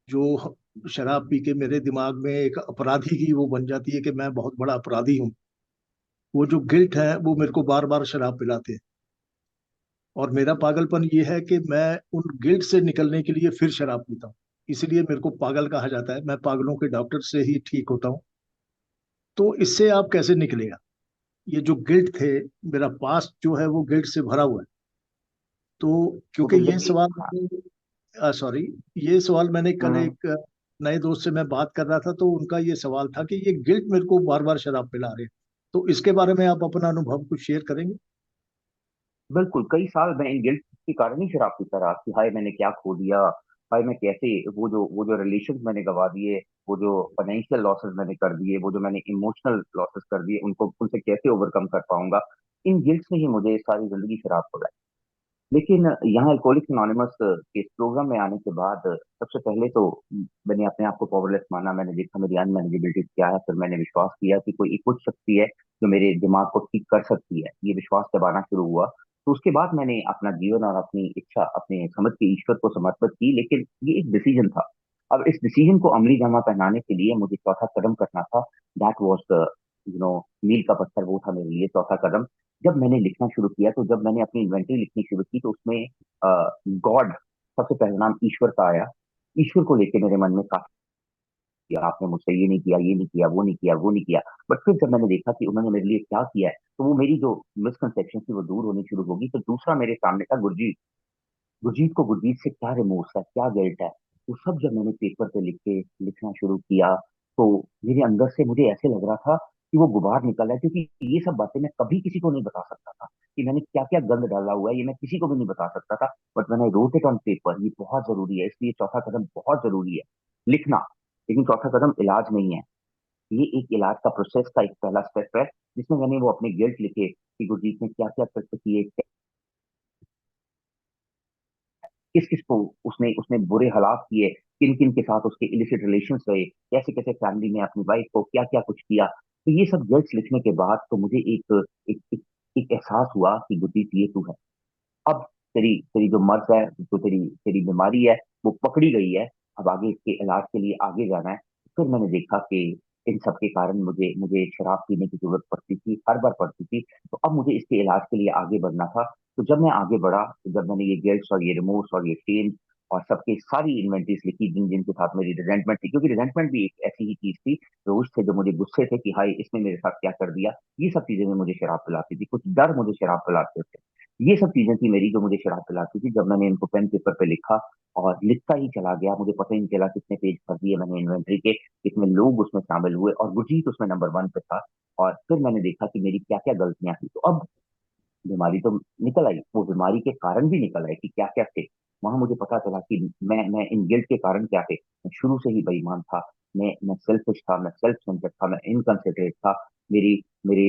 जो शराब पी के मेरे दिमाग में एक अपराधी की वो बन जाती है कि मैं बहुत बड़ा अपराधी हूँ, वो जो गिल्ट है वो मेरे को बार बार शराब पिलाते हैं। और मेरा पागलपन ये है कि मैं उन गिल्ट से निकलने के लिए फिर शराब पीता हूँ, इसलिए मेरे को पागल कहा जाता है। मैं पागलों के डॉक्टर से ही ठीक होता हूँ। तो इससे आप कैसे निकलेगा? ये जो गिल्ट थे, मेरा पास्ट जो है वो गिल्ट से भरा हुआ है। तो क्योंकि भूपेंद्र ये जी, सवाल हाँ। सॉरी, ये सवाल मैंने कल हम्म, एक नए दोस्त से मैं बात कर रहा था, तो उनका ये सवाल था कि ये गिल्ट मेरे को बार बार शराब पिला रहे हैं। तो इसके बारे में आप अपना अनुभव कुछ शेयर करेंगे? बिल्कुल, कई साल मैं इन गिल्ट के कारण ही शराब पीता रहा कि हाय मैंने क्या खो दिया, हाय मैं कैसे वो जो रिलेशन मैंने गवा दिए, वो जो फाइनेंशियल लॉसेस मैंने कर दिए, वो जो मैंने इमोशनल लॉसेस कर दिए, उनको उनसे कैसे ओवरकम कर पाऊंगा। इन गिल्ट ने ही मुझे सारी जिंदगी शराब पलाई। लेकिन यहाँ अल्कोहलिक्स अनोनिमस के इस प्रोग्राम में आने के बाद सबसे पहले तो मैंने अपने आप को पावरलेस माना। मैंने देखा मेरी अनमैनेजेबिलिटी क्या है, फिर मैंने विश्वास किया कि कोई एक कुछ शक्ति है जो मेरे दिमाग को ठीक कर सकती है। ये विश्वास जब आना शुरू हुआ, तो उसके बाद मैंने अपना जीवन और अपनी इच्छा अपने समझ के ईश्वर को समर्पित की। लेकिन ये एक डिसीजन था। अब इस डिसीजन को अमली जामा पहनाने के लिए मुझे चौथा कदम करना था। दैट वॉज द मील का पत्थर, वो था मेरे लिए चौथा कदम। जब मैंने लिखना शुरू किया, तो जब मैंने अपनी इन्वेंटरी लिखनी शुरू की, तो उसमें गॉड, सबसे पहला नाम ईश्वर का आया। ईश्वर को लेके मेरे मन में काफी कि आपने मुझसे ये नहीं किया, ये नहीं किया, वो नहीं किया, वो नहीं किया। बट फिर जब मैंने देखा कि उन्होंने मेरे लिए क्या किया है, तो वो मेरी जो मिसकंसेप्शन थी वो दूर होनी शुरू होगी। तो दूसरा मेरे सामने था गुरजीत। गुरजीत को गुरजीत से क्या रिमोर्स है, क्या गिल्ट है, वो सब जब मैंने पेपर पे लिखना शुरू किया, तो मेरे अंदर से मुझे ऐसे लग रहा था कि वो गुबार निकल रहा है। क्योंकि ये सब बातें मैं कभी किसी को नहीं बता सकता था कि मैंने क्या क्या गंद डाला हुआ है, ये मैं किसी को भी नहीं बता सकता था। बट मैंने रोट इट ऑन पेपर, ये बहुत जरूरी है, इसलिए चौथा कदम बहुत जरूरी है, लिखना। लेकिन चौथा कदम इलाज नहीं है, ये एक इलाज का प्रोसेस का एक पहला स्टेप है, जिसमें मैंने वो अपने गिल्ट लिखे कि गुरजीत ने क्या क्या तत्व किए, किस किस को उसने उसने बुरे हालात किए, किन किन के साथ उसके इलिसिट रिलेशन रहे, कैसे कैसे फैमिली ने अपनी वाइफ को क्या क्या कुछ किया। तो ये सब गिल्ट लिखने के बाद तो मुझे एक एहसास हुआ कि गुरजीत ये तू है। अब तेरी तेरी जो मर्ज है, जो तेरी तेरी बीमारी है, वो पकड़ी गई है। अब आगे इसके इलाज के लिए आगे जाना है। फिर मैंने देखा कि इन सब के कारण मुझे मुझे शराब पीने की जरूरत पड़ती थी, हर बार पड़ती थी। तो अब मुझे इसके इलाज के लिए आगे बढ़ना था। तो जब मैं आगे बढ़ा, तो जब मैंने ये गिल्ट्स और ये रिमोर्स और ये शेम और सबके सारी इन्वेंटरीज लिखी जिन जिनके साथ मेरी रिजेंटमेंट थी, क्योंकि रिजेंटमेंट भी एक ऐसी ही चीज थी। रोज थे जो मुझे गुस्से थे कि हाय इसने मेरे साथ क्या कर दिया, ये सब चीजें में मुझे शराब पिलाती थी, कुछ डर मुझे शराब पिलाते थे। ये सब चीजें थी मेरी जो मुझे शराब पिलाती थी। जब मैंने इनको पेन पेपर पे लिखा और लिखता ही चला गया, मुझे पता ही नहीं चला कितने पेज भर दिए मैंने इन्वेंट्री के, कितने लोग उसमें शामिल हुए, और गुरजीत उसमें नंबर 1 पे था। और फिर मैंने देखा कि मेरी क्या क्या गलतियां थी। तो अब बीमारी तो निकल आई, वो बीमारी के कारण भी निकल आए कि क्या क्या थे। वहां मुझे पता चला कि मैं इन गिल्ट के कारण क्या थे। मैं शुरू से ही बेईमान था, मैं सेल्फिश था, मैं सेल्फ सेंटर्ड था, मैं इनकंसिडरेट था। मेरी मेरे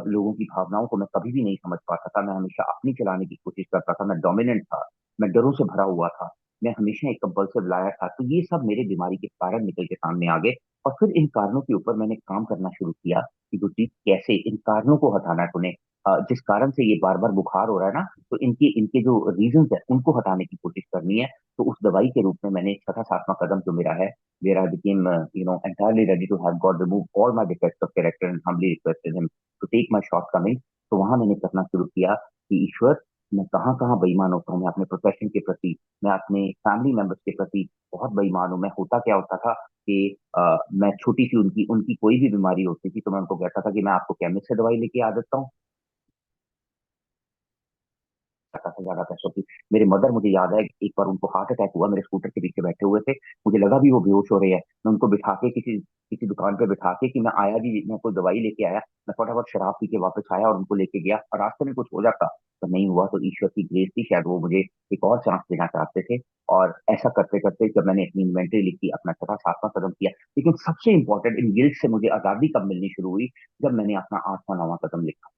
लोगों की भावनाओं को मैं कभी भी नहीं समझ पाता था। मैं हमेशा अपनी चलाने की कोशिश करता था, मैं डोमिनेंट था, मैं डरों से भरा हुआ था, मैं हमेशा एक कंपल्सिव लायर था। तो ये सब मेरे बीमारी के कारण निकल के सामने आ गए। और फिर इन कारणों के ऊपर मैंने काम करना शुरू किया कि गुरजीत कैसे इन कारणों को हटाना है तूने। जिस कारण से ये बार बार बुखार हो रहा है ना, तो इनके इनके जो रीजंस है उनको हटाने की कोशिश करनी है। तो उस दवाई के रूप में मैंने छठा सातवां कदम जो मेरा है, where I became, entirely ready to have God remove all my defects of character and humbly requested Him to take my shortcomings। तो वहां मैंने करना शुरू किया कि ईश्वर, मैं कहाँ कहाँ बेईमान होता हूँ। मैं अपने प्रोफेशन के प्रति, मैं अपने फैमिली मेंबर्स के प्रति बहुत बेईमान हूँ। मैं होता क्या होता था कि मैं छोटी सी उनकी उनकी कोई भी बीमारी होती थी तो मैं उनको कहता था कि मैं आपको केमिस्ट से दवाई लेके आ देता हूँ। से ज्यादा पैसों की। मेरे मदर, मुझे याद है एक बार उनको हार्ट अटैक हुआ, मेरे स्कूटर के पीछे बैठे हुए थे, मुझे लगा भी वो बेहोश हो रहे हैं। मैं उनको बिठा के किसी किसी दुकान पे बिठा के कि मैं आया भी, मैं कोई दवाई लेके आया, मैं फटाफट शराब पी के वापस आया और उनको लेके गया, और रास्ते में कुछ हो जाता तो नहीं हुआ तो ईश्वर की ग्रेस थी, शायद वो मुझे एक और चांस देना चाहते थे। और ऐसा करते करते जब मैंने अपनी इन्वेंट्री लिखी, अपना छठा सातवां कदम किया। लेकिन सबसे इंपॉर्टेंट, इन गिल्ट से मुझे आजादी कब मिलनी शुरू हुई, जब मैंने अपना आठवां नौवां कदम लिखा।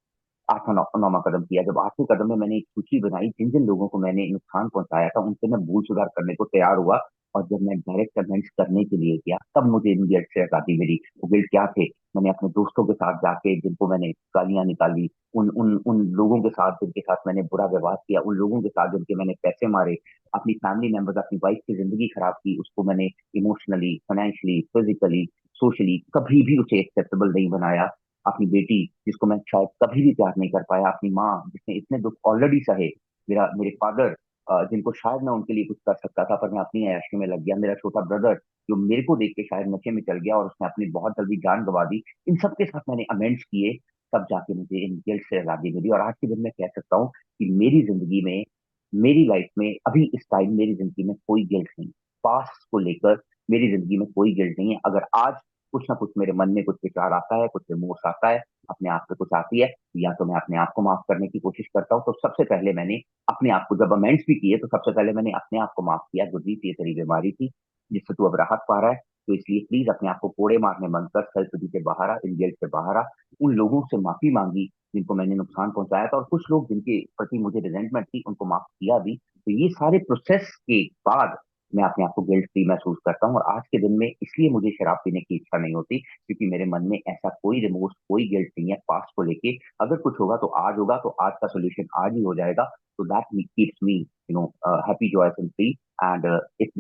आठवां नौवां कदम किया, जब आठवें कदम में मैंने एक सूची बनाई जिन जिन लोगों को मैंने नुकसान पहुंचाया था, उनसे मैं भूल सुधार करने को तैयार हुआ। और जब मैं डायरेक्ट कमेंट्स करने के लिए गया, तब मुझे इन गिल्ट से आजादी मिली। वो गिल्ट क्या थे? मैंने अपने दोस्तों के साथ जाके, जिनको मैंने गालियां निकाली, उन उन उन लोगों के साथ जिनके साथ मैंने बुरा व्यवहार किया, उन लोगों के साथ जिनके मैंने पैसे मारे, अपनी फैमिली मेंबर्स, अपनी वाइफ की जिंदगी खराब की, उसको मैंने इमोशनली, फाइनेंशियली, फिजिकली, सोशली कभी भी उसे एक्सेप्टेबल नहीं बनाया। अपनी बेटी, जिसको मैं शायद कभी भी प्यार नहीं कर पाया, अपनी माँ, जिसने इतने दुख ऑलरेडी सहे, मेरे फादर, जिनको शायद मैं उनके लिए कुछ कर सकता था पर मैं अपनी ऐश में लग गया, मेरा छोटा ब्रदर जो मेरे को देख के शायद नशे में चल गया और उसने अपनी बहुत जल्दी जान गंवा दी। इन सब के साथ मैंने अमेंड्स किए, तब जाके मुझे इन गिल्ट से आजादी मिली। और आज के दिन मैं कह सकता हूँ कि मेरी जिंदगी में, मेरी लाइफ में अभी इस टाइम मेरी जिंदगी में कोई गिल्ट नहीं। पास्ट को लेकर मेरी जिंदगी में कोई गिल्ट नहीं है। अगर आज कुछ ना कुछ मेरे मन में कुछ विचार आता है, कुछ रिमोर्स आता है, अपने आप पे कुछ आती है, या तो मैं अपने आप को माफ करने की कोशिश करता हूँ। तो सबसे पहले मैंने अपने आप को, जब अमेंड्स भी किए, तो सबसे पहले मैंने अपने आप को माफ किया। गुरजीत, ये तेरी बीमारी थी जिससे तू अब राहत पा रहा है, तो इसलिए प्लीज अपने आप को कोड़े मारने बंद कर, सेल्फ से बाहर आ, इन गिल्ट से बाहर आ। उन लोगों से माफी मांगी जिनको मैंने नुकसान पहुंचाया था, और कुछ लोग जिनके प्रति मुझे रिजेंटमेंट थी उनको माफ किया भी। तो ये सारे प्रोसेस के बाद मैं अपने आप को गिल्ट फ्री महसूस करता हूँ। और आज के दिन में इसलिए मुझे शराब पीने की इच्छा नहीं होती, क्योंकि मेरे मन में ऐसा कोई रिमोर्स, कोई गिल्ट नहीं है पास्ट को लेके। अगर कुछ होगा तो आज होगा, तो आज का सोल्यूशन आज ही हो जाएगा। तो that keeps me, happy, joyous and free, and it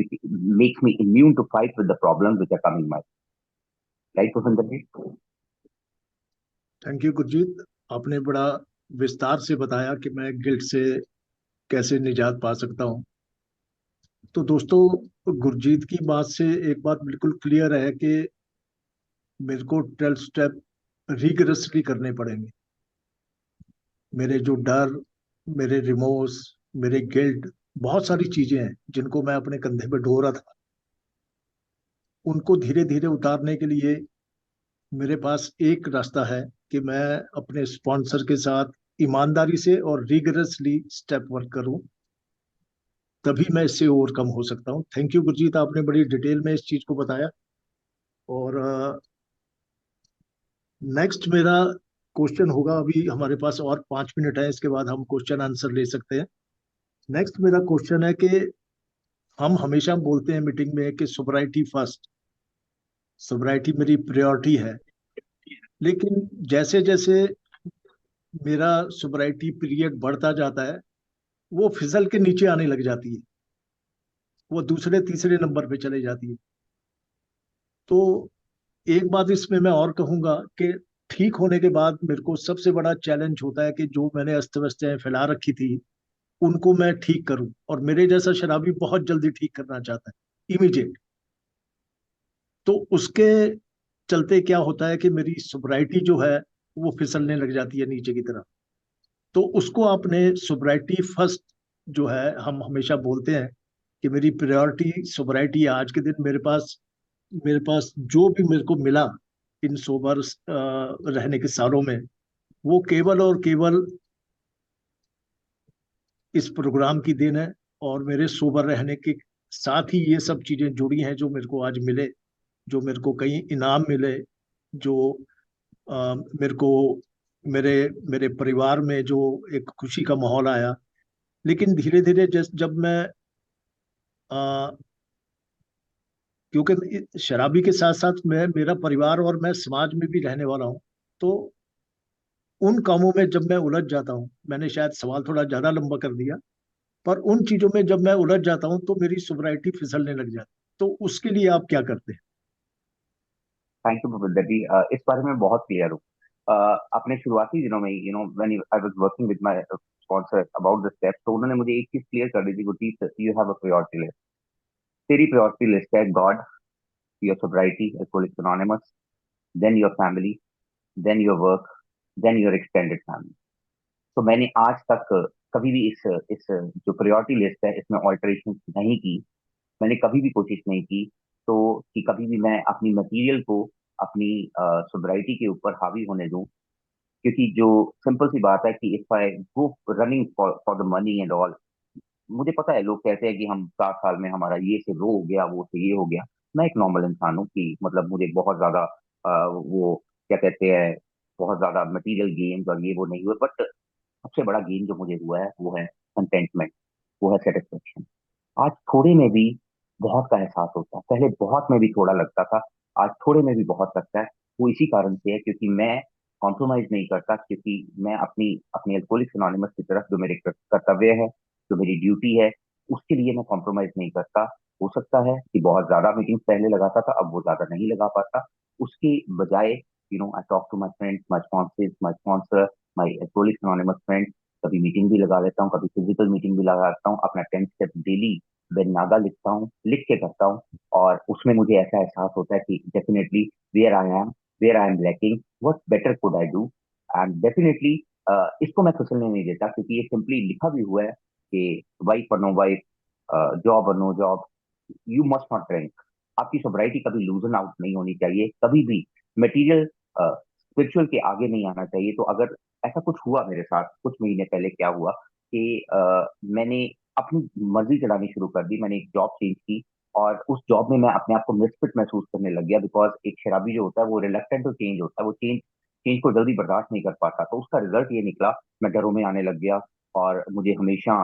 makes me immune to fight with the problems which are coming my. Right Bhupendra ji? Thank you Gurjeet. आपने बड़ा विस्तार से बताया कि मैं गिल्ट से कैसे निजात पा सकता हूँ। तो दोस्तों, गुरजीत की बात से एक बात बिल्कुल क्लियर है कि मेरे को 12 स्टेप रिगरसली करने पड़ेंगे। मेरे जो डर, मेरे रिमोर्स, मेरे गिल्ट, बहुत सारी चीजें हैं जिनको मैं अपने कंधे पे ढो रहा था, उनको धीरे धीरे उतारने के लिए मेरे पास एक रास्ता है कि मैं अपने स्पॉन्सर के साथ ईमानदारी से और रिगरसली स्टेप वर्क करूं, तभी मैं इससे ओवरकम हो सकता हूं। थैंक यू गुरजीत, आपने बड़ी डिटेल में इस चीज को बताया। और नेक्स्ट मेरा क्वेश्चन होगा, अभी हमारे पास और 5 मिनट है, इसके बाद हम क्वेश्चन आंसर ले सकते हैं। नेक्स्ट मेरा क्वेश्चन है कि हम हमेशा बोलते हैं मीटिंग में कि सोब्राइटी फर्स्ट, सोब्राइटी मेरी प्रायोरिटी है, लेकिन जैसे जैसे मेरा सोब्राइटी पीरियड बढ़ता जाता है, वो फिसल के नीचे आने लग जाती है, वो दूसरे तीसरे नंबर पे चले जाती है। तो एक बात इसमें मैं और कहूंगा कि ठीक होने के बाद मेरे को सबसे बड़ा चैलेंज होता है कि जो मैंने अस्त व्यवस्थाएं फैला रखी थी उनको मैं ठीक करूं, और मेरे जैसा शराबी बहुत जल्दी ठीक करना चाहता है, इमीडिएट। तो उसके चलते क्या होता है कि मेरी सोब्राइटी जो है वो फिसलने लग जाती है नीचे की तरफ। तो उसको आपने सोब्राइटी फर्स्ट जो है, हम हमेशा बोलते हैं कि मेरी प्रायोरिटी सोब्राइटी है। आज के दिन मेरे पास जो भी मेरे को मिला इन सोबर रहने के सालों में, वो केवल और केवल इस प्रोग्राम की देन है। और मेरे सोबर रहने के साथ ही ये सब चीजें जुड़ी हैं जो मेरे को आज मिले, जो मेरे को कई इनाम मिले, जो मेरे को मेरे मेरे परिवार में जो एक खुशी का माहौल आया। लेकिन धीरे धीरे जब मैं अ, क्योंकि शराबी के साथ साथ मैं, मेरा परिवार और मैं समाज में भी रहने वाला हूँ, तो उन कामों में जब मैं उलझ जाता हूँ, मैंने शायद सवाल थोड़ा ज्यादा लंबा कर दिया, पर उन चीजों में जब मैं उलझ जाता हूँ तो मेरी सोब्राइटी फिसलने लग जाती। तो उसके लिए आप क्या करते हैं? थैंक यू भूपेंद्र जी। इस बारे में बहुत क्लियर हूँ। अपने शुरुआती दिनों में when I was working with my sponsor about the steps, तो उन्होंने मुझे एक चीज क्लियर कर दी थी, Gurjeet, you have a priority list. तेरी प्रायोरिटी लिस्ट है God, your sobriety, alcoholics anonymous, then your family, then your work, then your extended family. तो मैंने आज तक कभी भी इस जो प्रायोरिटी लिस्ट है इसमें ऑल्टरेशन नहीं की। मैंने कभी भी कोशिश नहीं की तो कि कभी भी मैं अपनी मटेरियल को अपनी सोब्राइटी के ऊपर हावी होने दूं। क्योंकि जो सिंपल सी बात है कि if I go running for the money and all, मुझे पता है लोग कहते हैं कि हम 7 साल में हमारा ये से वो हो गया, वो से ये हो गया। मैं एक नॉर्मल इंसान हूँ कि मतलब मुझे बहुत ज्यादा वो क्या कहते हैं, बहुत ज्यादा मटेरियल गेम्स और ये वो नहीं हुए, बट सबसे बड़ा गेम जो मुझे हुआ है वो है कंटेंटमेंट, वो है सेटिस्फेक्शन। आज थोड़े में भी बहुत का एहसास होता है, पहले बहुत में भी थोड़ा लगता था, आज थोड़े में भी बहुत लगता है। वो इसी कारण से है क्योंकि मैं कॉम्प्रोमाइज नहीं करता, क्योंकि मैं अपनी अपनी अल्कोहलिक्स एनोनिमस की तरफ जो मेरे कर्तव्य है, जो मेरी ड्यूटी है, उसके लिए मैं कॉम्प्रोमाइज नहीं करता। हो सकता है कि बहुत ज्यादा मीटिंग पहले लगाता था, अब वो ज्यादा नहीं लगा पाता। उसके बजाय I talk to my friends, my sponsors, my sponsor, my alcoholics anonymous friends. कभी मीटिंग भी लगा लेता हूँ, कभी फिजिकल मीटिंग भी लगा लेता हूँ। अपना 10 स्टेप डेली नागा लिखता हूँ, लिख के करता हूँ। और उसमें मुझे ऐसा एहसास होता है कि definitely where I am, where I am lacking, what better could I do. And definitely इसको मैं फिसलने नहीं देता, क्योंकि ये सिंपली लिखा भी हुआ है कि वाइफ और नो वाइफ, जॉब और no job, you must not drink. आपकी सोब्राइटी कभी लूजन आउट नहीं होनी चाहिए, कभी भी मटेरियल स्पिरिचुअल के आगे नहीं आना चाहिए। तो अगर ऐसा कुछ हुआ मेरे साथ कुछ महीने पहले, क्या हुआ कि मैंने अपनी मर्जी चलानी शुरू कर दी, मैंने एक जॉब चेंज की। और उस जॉब में मैं अपने आप को मिसफिट महसूस करने लग गया, बिकॉज एक शराबी जो होता है वो रिलक्टेंट टू चेंज होता है, वो चेंज चेंज को जल्दी बर्दाश्त नहीं कर पाता। तो उसका रिजल्ट ये निकला, मैं डरों में आने लग गया। और मुझे हमेशा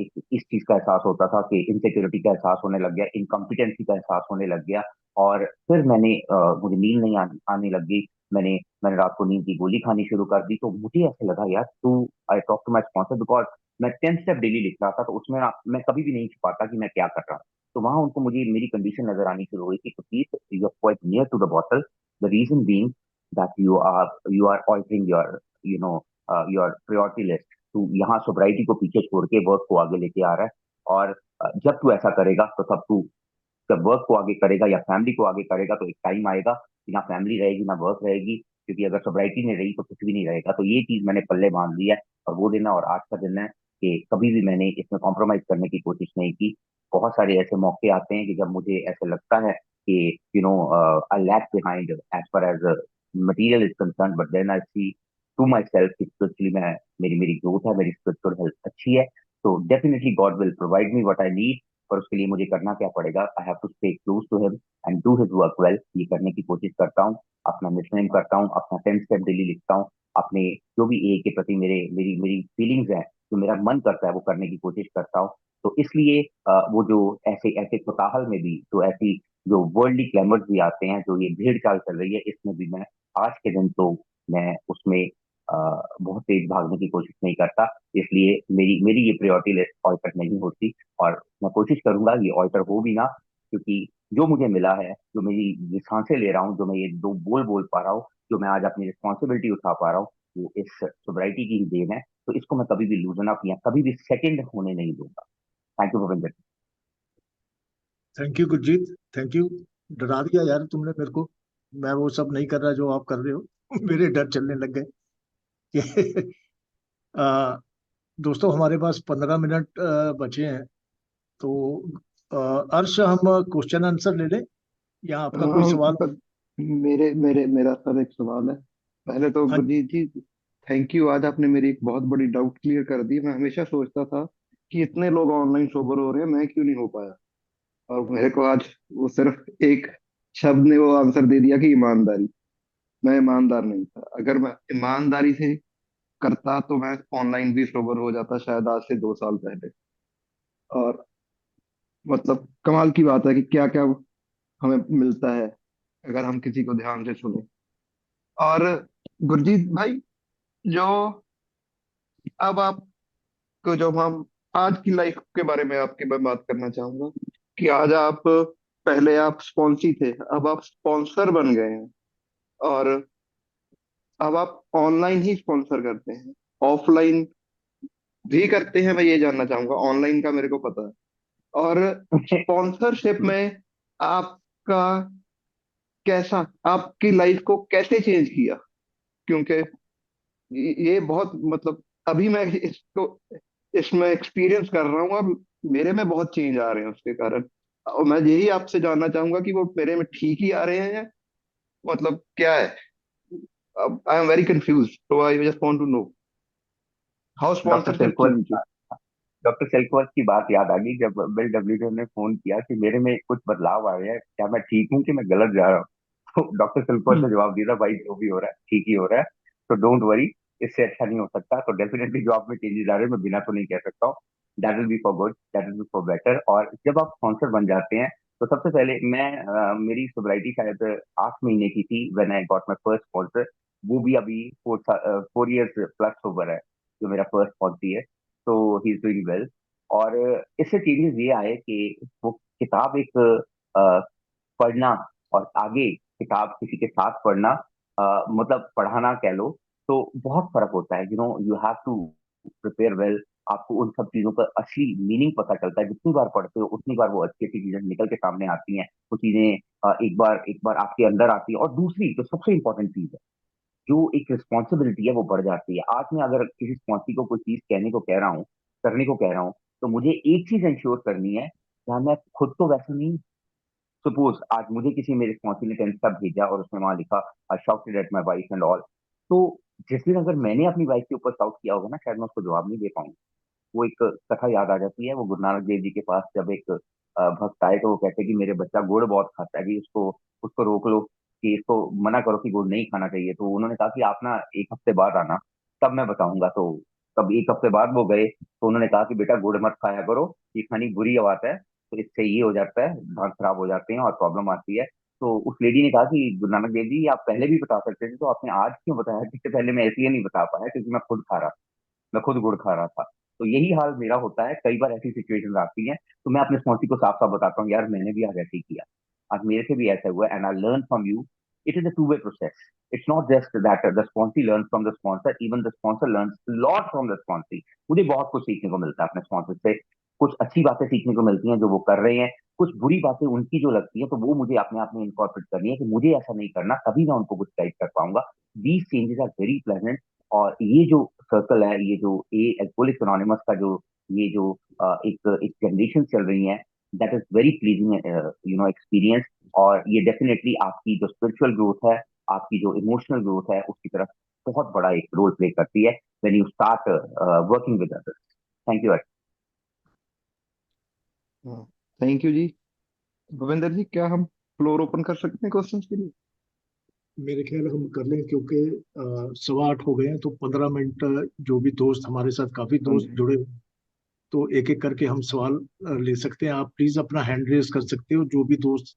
एक इस चीज का एहसास होता था कि इनसिक्योरिटी का एहसास होने लग गया, इनकम्पिटेंसी का एहसास होने लग गया। और फिर मुझे नींद नहीं आने लग गई। मैंने मैंने रात को नींद की गोली खानी शुरू कर दी। तो मुझे ऐसे लगा यार, to I talk to my sponsor, because मैं 10 स्टेप डेली लिख रहा था, तो उसमें मैं कभी भी नहीं छुपाता कि मैं क्या कर रहा हूँ। तो वहां उनको मुझे मेरी कंडीशन नजर आनी शुरू हुई कि please you are quite near to the bottle, the reason being that you are altering your you know your priority list. तू यहाँ सोब्राइटी को पीछे छोड़ के वर्क को आगे लेके आ रहा है। और जब तू ऐसा करेगा तो तब तू, जब वर्क को आगे करेगा या फैमिली को आगे करेगा, तो एक टाइम आएगा कि ना फैमिली रहेगी ना वर्क रहेगी। क्योंकि अगर सोब्राइटी नहीं रही तो कुछ भी नहीं रहेगा। तो ये चीज मैंने पल्ले बांध ली है। और वो दिन है और आज का दिन है कि कभी भी मैंने इसमें कॉम्प्रोमाइज करने की कोशिश नहीं की। बहुत सारे ऐसे मौके आते हैं कि जब मुझे ऐसे लगता है कि I lag behind as far as material is concern, but then I see to myself कि स्पिरिचुअली मैं, मेरी मेरी ग्रोथ है, मेरी स्पिरिचुअल हेल्थ अच्छी है। तो definitely God will provide me what I need. पर उसके लिए मुझे करना क्या पड़ेगा? I have to stay close to him and do his work well. ये करने की कोशिश करता हूँ, अपना निश्चय करता हूँ, अपना 10 स्टेप डेली लिखता हूँ। अपने जो भी ए के प्रति मेरे मेरी मेरी फीलिंग्स है, जो मेरा मन करता है, वो करने की कोशिश करता हूँ। तो इसलिए वो जो ऐसे ऐसे कोताहल में भी, तो ऐसी जो वर्ल्डली क्लैमर्स भी आते हैं, जो ये भीड़ चाल चल रही है, इसमें भी मैं आज के दिन तो मैं उसमें बहुत तेज भागने की कोशिश नहीं करता। इसलिए मेरी मेरी ये प्रायोरिटी लिस्ट ऑल्टर नहीं होती। और मैं कोशिश करूंगा ये ऑल्टर हो भी ना, क्योंकि जो मुझे मिला है, जो मेरी ये सांसें ले रहा हूँ, जो मैं ये दो बोल बोल पा रहा हूँ, जो मैं आज अपनी रिस्पॉन्सिबिलिटी उठा पा रहा हूँ, वो इस सोब्राइटी की ही देन है। तो इसको मैं कभी भी लूजन अप या कभी भी सेकंड होने नहीं दूंगा। Thank you Bhupendra. Thank you Gurjeet, thank you. डरा दिया यार तुमने मेरे को। मैं वो सब नहीं कर रहा जो आप कर रहे हो। मेरे डर चलने लग गए कि अ, दोस्तों हमारे पास 15 मिनट बचे हैं। तो अर्श, हम क्वेश्चन आंसर ले लें या आपका कोई हाँ, सवाल? पर मेरे मेरे मेरा सर एक सवाल है। पहले तो हाँ। गुरजीत जी, थैंक यू, आज आपने मेरी एक बहुत बड़ी डाउट क्लियर कर दी। मैं हमेशा सोचता था कि इतने लोग ऑनलाइन सोबर हो रहे हैं, मैं क्यों नहीं हो पाया। और मेरे को आज वो सिर्फ एक शब्द ने वो आंसर दे दिया कि ईमानदारी। मैं ईमानदार नहीं था। अगर मैं ईमानदारी से करता तो मैं ऑनलाइन भी सोबर हो जाता, शायद आज से 2 साल पहले। और मतलब कमाल की बात है कि क्या क्या हमें मिलता है अगर हम किसी को ध्यान से सुने। और गुरजीत भाई, जो अब आपको, जो हम आज की लाइफ के बारे में आपकी मैं बात करना चाहूंगा कि आज आप, पहले आप स्पॉन्सी थे, अब आप स्पॉन्सर बन गए हैं। और अब आप ऑनलाइन ही स्पॉन्सर करते हैं, ऑफलाइन भी करते हैं, मैं ये जानना चाहूंगा। ऑनलाइन का मेरे को पता है। और स्पॉन्सरशिप में आपका कैसा, आपकी लाइफ को कैसे चेंज किया? क्योंकि ये बहुत मतलब, अभी मैं इसको, इसमें एक्सपीरियंस कर रहा हूँ और मेरे में बहुत चेंज आ रहे हैं उसके कारण। और मैं यही आपसे जानना चाहूंगा कि वो मेरे में ठीक ही आ रहे हैं या मतलब क्या है। अब आई एम वेरी कंफ्यूज, तो I just want to know how doctor sponsorship self worth change. Doctor self worth की बात याद आ गई जब बिल डब्ल्यू ने फोन किया कि मेरे में कुछ बदलाव आ रहे हैं, क्या मैं ठीक हूँ कि मैं गलत जा रहा हूँ। तो डॉक्टर सेल्फवर्थ ने जवाब दिया था, भाई जो भी हो रहा है ठीक ही हो रहा है, तो डोंट वरी, इससे अच्छा नहीं हो सकता। तो डेफिनेटली जो आप में चेंजेस आ रहे हैं, मैं बिना तो नहीं कह सकता हूँ। That will be for good, that will be for better. और जब आप स्पॉन्सर बन जाते हैं तो सबसे पहले मेरी सोब्राइटी शायद 8 महीने की थी when I got my first sponsor. वो भी अभी 4 इयर्स प्लस सोबर है जो मेरा फर्स्ट पॉलिसी है। तो ही इज डूइंग वेल। और इससे चेंजेस ये आए कि वो किताब एक अ, पढ़ना और आगे किताब किसी के साथ पढ़ना, मतलब पढ़ाना कह लो, तो बहुत फर्क होता है। You have to prepare well. आपको उन सब चीजों का असली मीनिंग पता चलता है। जितनी बार पढ़ते हो उतनी बार वो अच्छी अच्छी चीजें निकल के सामने आती हैं। वो चीजें एक बार आपके अंदर आती है। और दूसरी जो सबसे इंपॉर्टेंट चीज है, जो एक रिस्पॉन्सिबिलिटी है, वो बढ़ जाती है। आज मैं अगर किसी स्पॉन्सी को कोई चीज कहने को कह रहा हूँ, करने को कह रहा हूँ, तो मुझे एक चीज इंश्योर करनी है, जहाँ मैं खुद तो वैसे नहीं। सपोज आज मुझे किसी मेरे स्पॉन्सर ने 10th का भेजा और उसमें वहां लिखा I shouted at my wife and all. तो जिस दिन अगर मैंने अपनी वाइफ के ऊपर शाउट किया होगा ना, शायद मैं उसको जवाब नहीं दे पाऊंगा। वो एक कथा याद आ जाती है। वो गुरु नानक देव जी के पास जब एक भक्त आए, तो वो कहते हैं कि मेरे बच्चा गुड़ बहुत खाता है जी, उसको उसको रोक लो, कि इसको मना करो कि गुड़ नहीं खाना चाहिए। तो उन्होंने कहा कि आप ना 1 हफ्ते बाद आना, तब मैं बताऊंगा। तो तब 1 हफ्ते बाद वो गए, तो उन्होंने कहा कि बेटा गुड़ मत खाया करो, ये खानी बुरी बात है, तो इससे ये हो जाता है, दांत खराब हो जाते हैं और प्रॉब्लम आती है। तो उस लेडी ने कहा कि गुरु नानक देव जी, आप पहले भी बता सकते थे, तो आपने आज क्यों बताया? इससे पहले मैं इसलिए नहीं बता पाया क्योंकि मैं खुद गुड़ खा रहा था। तो यही हाल मेरा होता है। कई बार ऐसी सिचुएशंस आती हैं, तो मैं अपने स्पॉन्सी को साफ साफ बताता हूँ, यार मैंने भी आज ऐसे ही किया, आज मेरे से भी ऐसा हुआ, and I learn from you. It is a two way process. It's not just that the sponsee learn from the sponsor, even the sponsor learn lot from the sponsee. मुझे बहुत कुछ सीखने को मिलता है अपने स्पॉन्सर से। कुछ अच्छी बातें सीखने को मिलती हैं जो वो कर रहे हैं, कुछ बुरी बातें उनकी जो लगती है, तो वो मुझे अपने आप में इनकॉर्पोरेट करनी है कि मुझे ऐसा नहीं करना, तभी मैं उनको कुछ गाइड कर पाऊंगा। These changes are very pleasant. और ये जो सर्कल है, ये जो ए एल्कोहलिक्स एनोनिमस का जो ये जो एक एक जनरेशन चल रही है, that is very pleasing experience. और ये डेफिनेटली आपकी जो स्पिरिचुअल ग्रोथ है, आपकी जो इमोशनल ग्रोथ है, उसकी तरफ बहुत बड़ा एक रोल प्ले करती है when you start working with others. Thank you. Thank you ji. Bhupendra ji, क्या हम फ्लोर ओपन कर सकते हैं क्वेश्चंस के लिए? मेरे ख्याल हम कर लें, क्योंकि 8:15 हो गए हैं। तो 15 मिनट जो भी दोस्त हमारे साथ, काफी हाँ दोस्त जी। जुड़े हुए हैं, तो एक एक करके हम सवाल ले सकते हैं। आप प्लीज अपना हैंड रेज कर सकते हो, जो भी दोस्त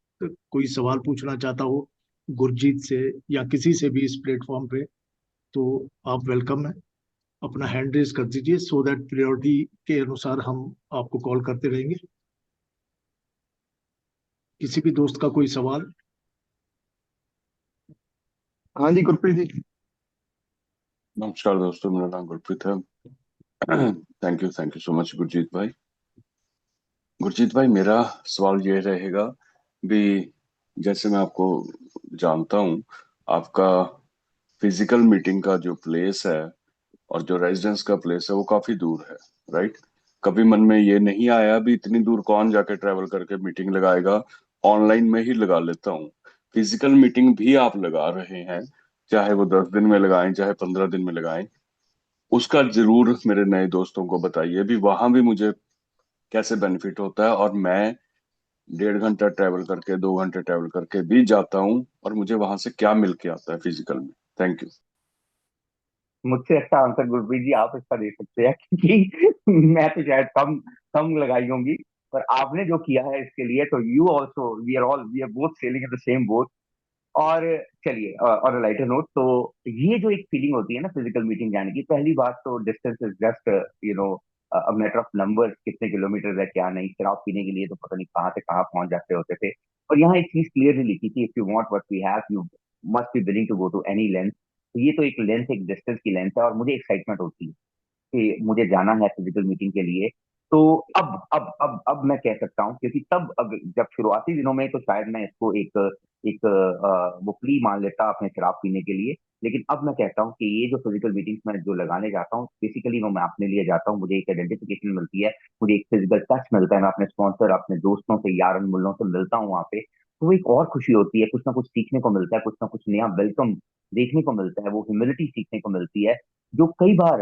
कोई सवाल पूछना चाहता हो गुरजीत से या किसी से भी इस प्लेटफॉर्म पे, तो आप वेलकम है। अपना हैंड रेज कर दीजिए, सो दैट प्रायोरिटी के अनुसार हम आपको कॉल करते रहेंगे। किसी भी दोस्त का कोई सवाल? हाँ जी, गुरप्रीत जी। नमस्कार दोस्तों, मेरा नाम गुरप्रीत है। Thank you so much Gurjeet भाई। गुरजीत भाई, मेरा सवाल ये रहेगा भी, जैसे मैं आपको जानता हूँ, आपका फिजिकल मीटिंग का जो प्लेस है और जो रेजिडेंस का प्लेस है वो काफी दूर है, राइट? कभी मन में ये नहीं आया भी इतनी दूर कौन जाके ट्रेवल करके मीटिंग लगाएगा, ऑनलाइन में ही लगा लेता हूँ। फिजिकल मीटिंग भी आप लगा रहे हैं, चाहे वो 10 दिन में लगाएं चाहे 15 दिन में लगाएं, उसका जरूर मेरे नए दोस्तों को बताइए भी वहां भी मुझे कैसे बेनिफिट होता है, और मैं 1.5 घंटा ट्रैवल करके 2 घंटे ट्रैवल करके भी जाता हूँ और मुझे वहां से क्या मिल के आता है फिजिकल में। Thank you. मुझसे अच्छा आंसर गुरप्रीत जी आप इसका दे सकते हैं, क्योंकि मैं तो शायद कम कम लगाई होंगी, पर आपने जो किया है इसके लिए, तो you also, we are both sailing in the same boat. और चलिए, और लाइटर नोट, तो ये जो एक फीलिंग होती है ना फिजिकल मीटिंग जाने की, पहली बात तो distance is just you know a matter of number, कितने किलोमीटर है क्या नहीं। शराब पीने के लिए तो पता नहीं कहाँ से कहाँ पहुंच जाते होते थे। और यहाँ एक चीज क्लियरली लिखी थी, if you want what we have you must be willing to go to any length. तो ये तो एक लेंथ, एक डिस्टेंस की लेंथ है, और मुझे एक्साइटमेंट होती है कि मुझे जाना है फिजिकल मीटिंग के लिए। तो अब मैं कह सकता हूँ, क्योंकि तब जब शुरुआती दिनों में तो शायद मैं इसको एक एक वो प्ली मान लेता अपने शराब पीने के लिए। लेकिन अब मैं कहता हूँ कि ये जो फिजिकल मीटिंग्स मैं जो लगाने जाता हूँ, बेसिकली वो मैं अपने लिए जाता हूँ, मुझे एक आइडेंटिफिकेशन मिलती है, मुझे एक फिजिकल टच मिलता है, मैं अपने स्पॉन्सर, अपने दोस्तों से, यार मुल्लों से मिलता हूँ वहाँ पे। तो वो एक और खुशी होती है, कुछ ना कुछ सीखने को मिलता है, कुछ ना कुछ नया वेलकम देखने को मिलता है, वो ह्यूमिलिटी सीखने को मिलती है, जो कई बार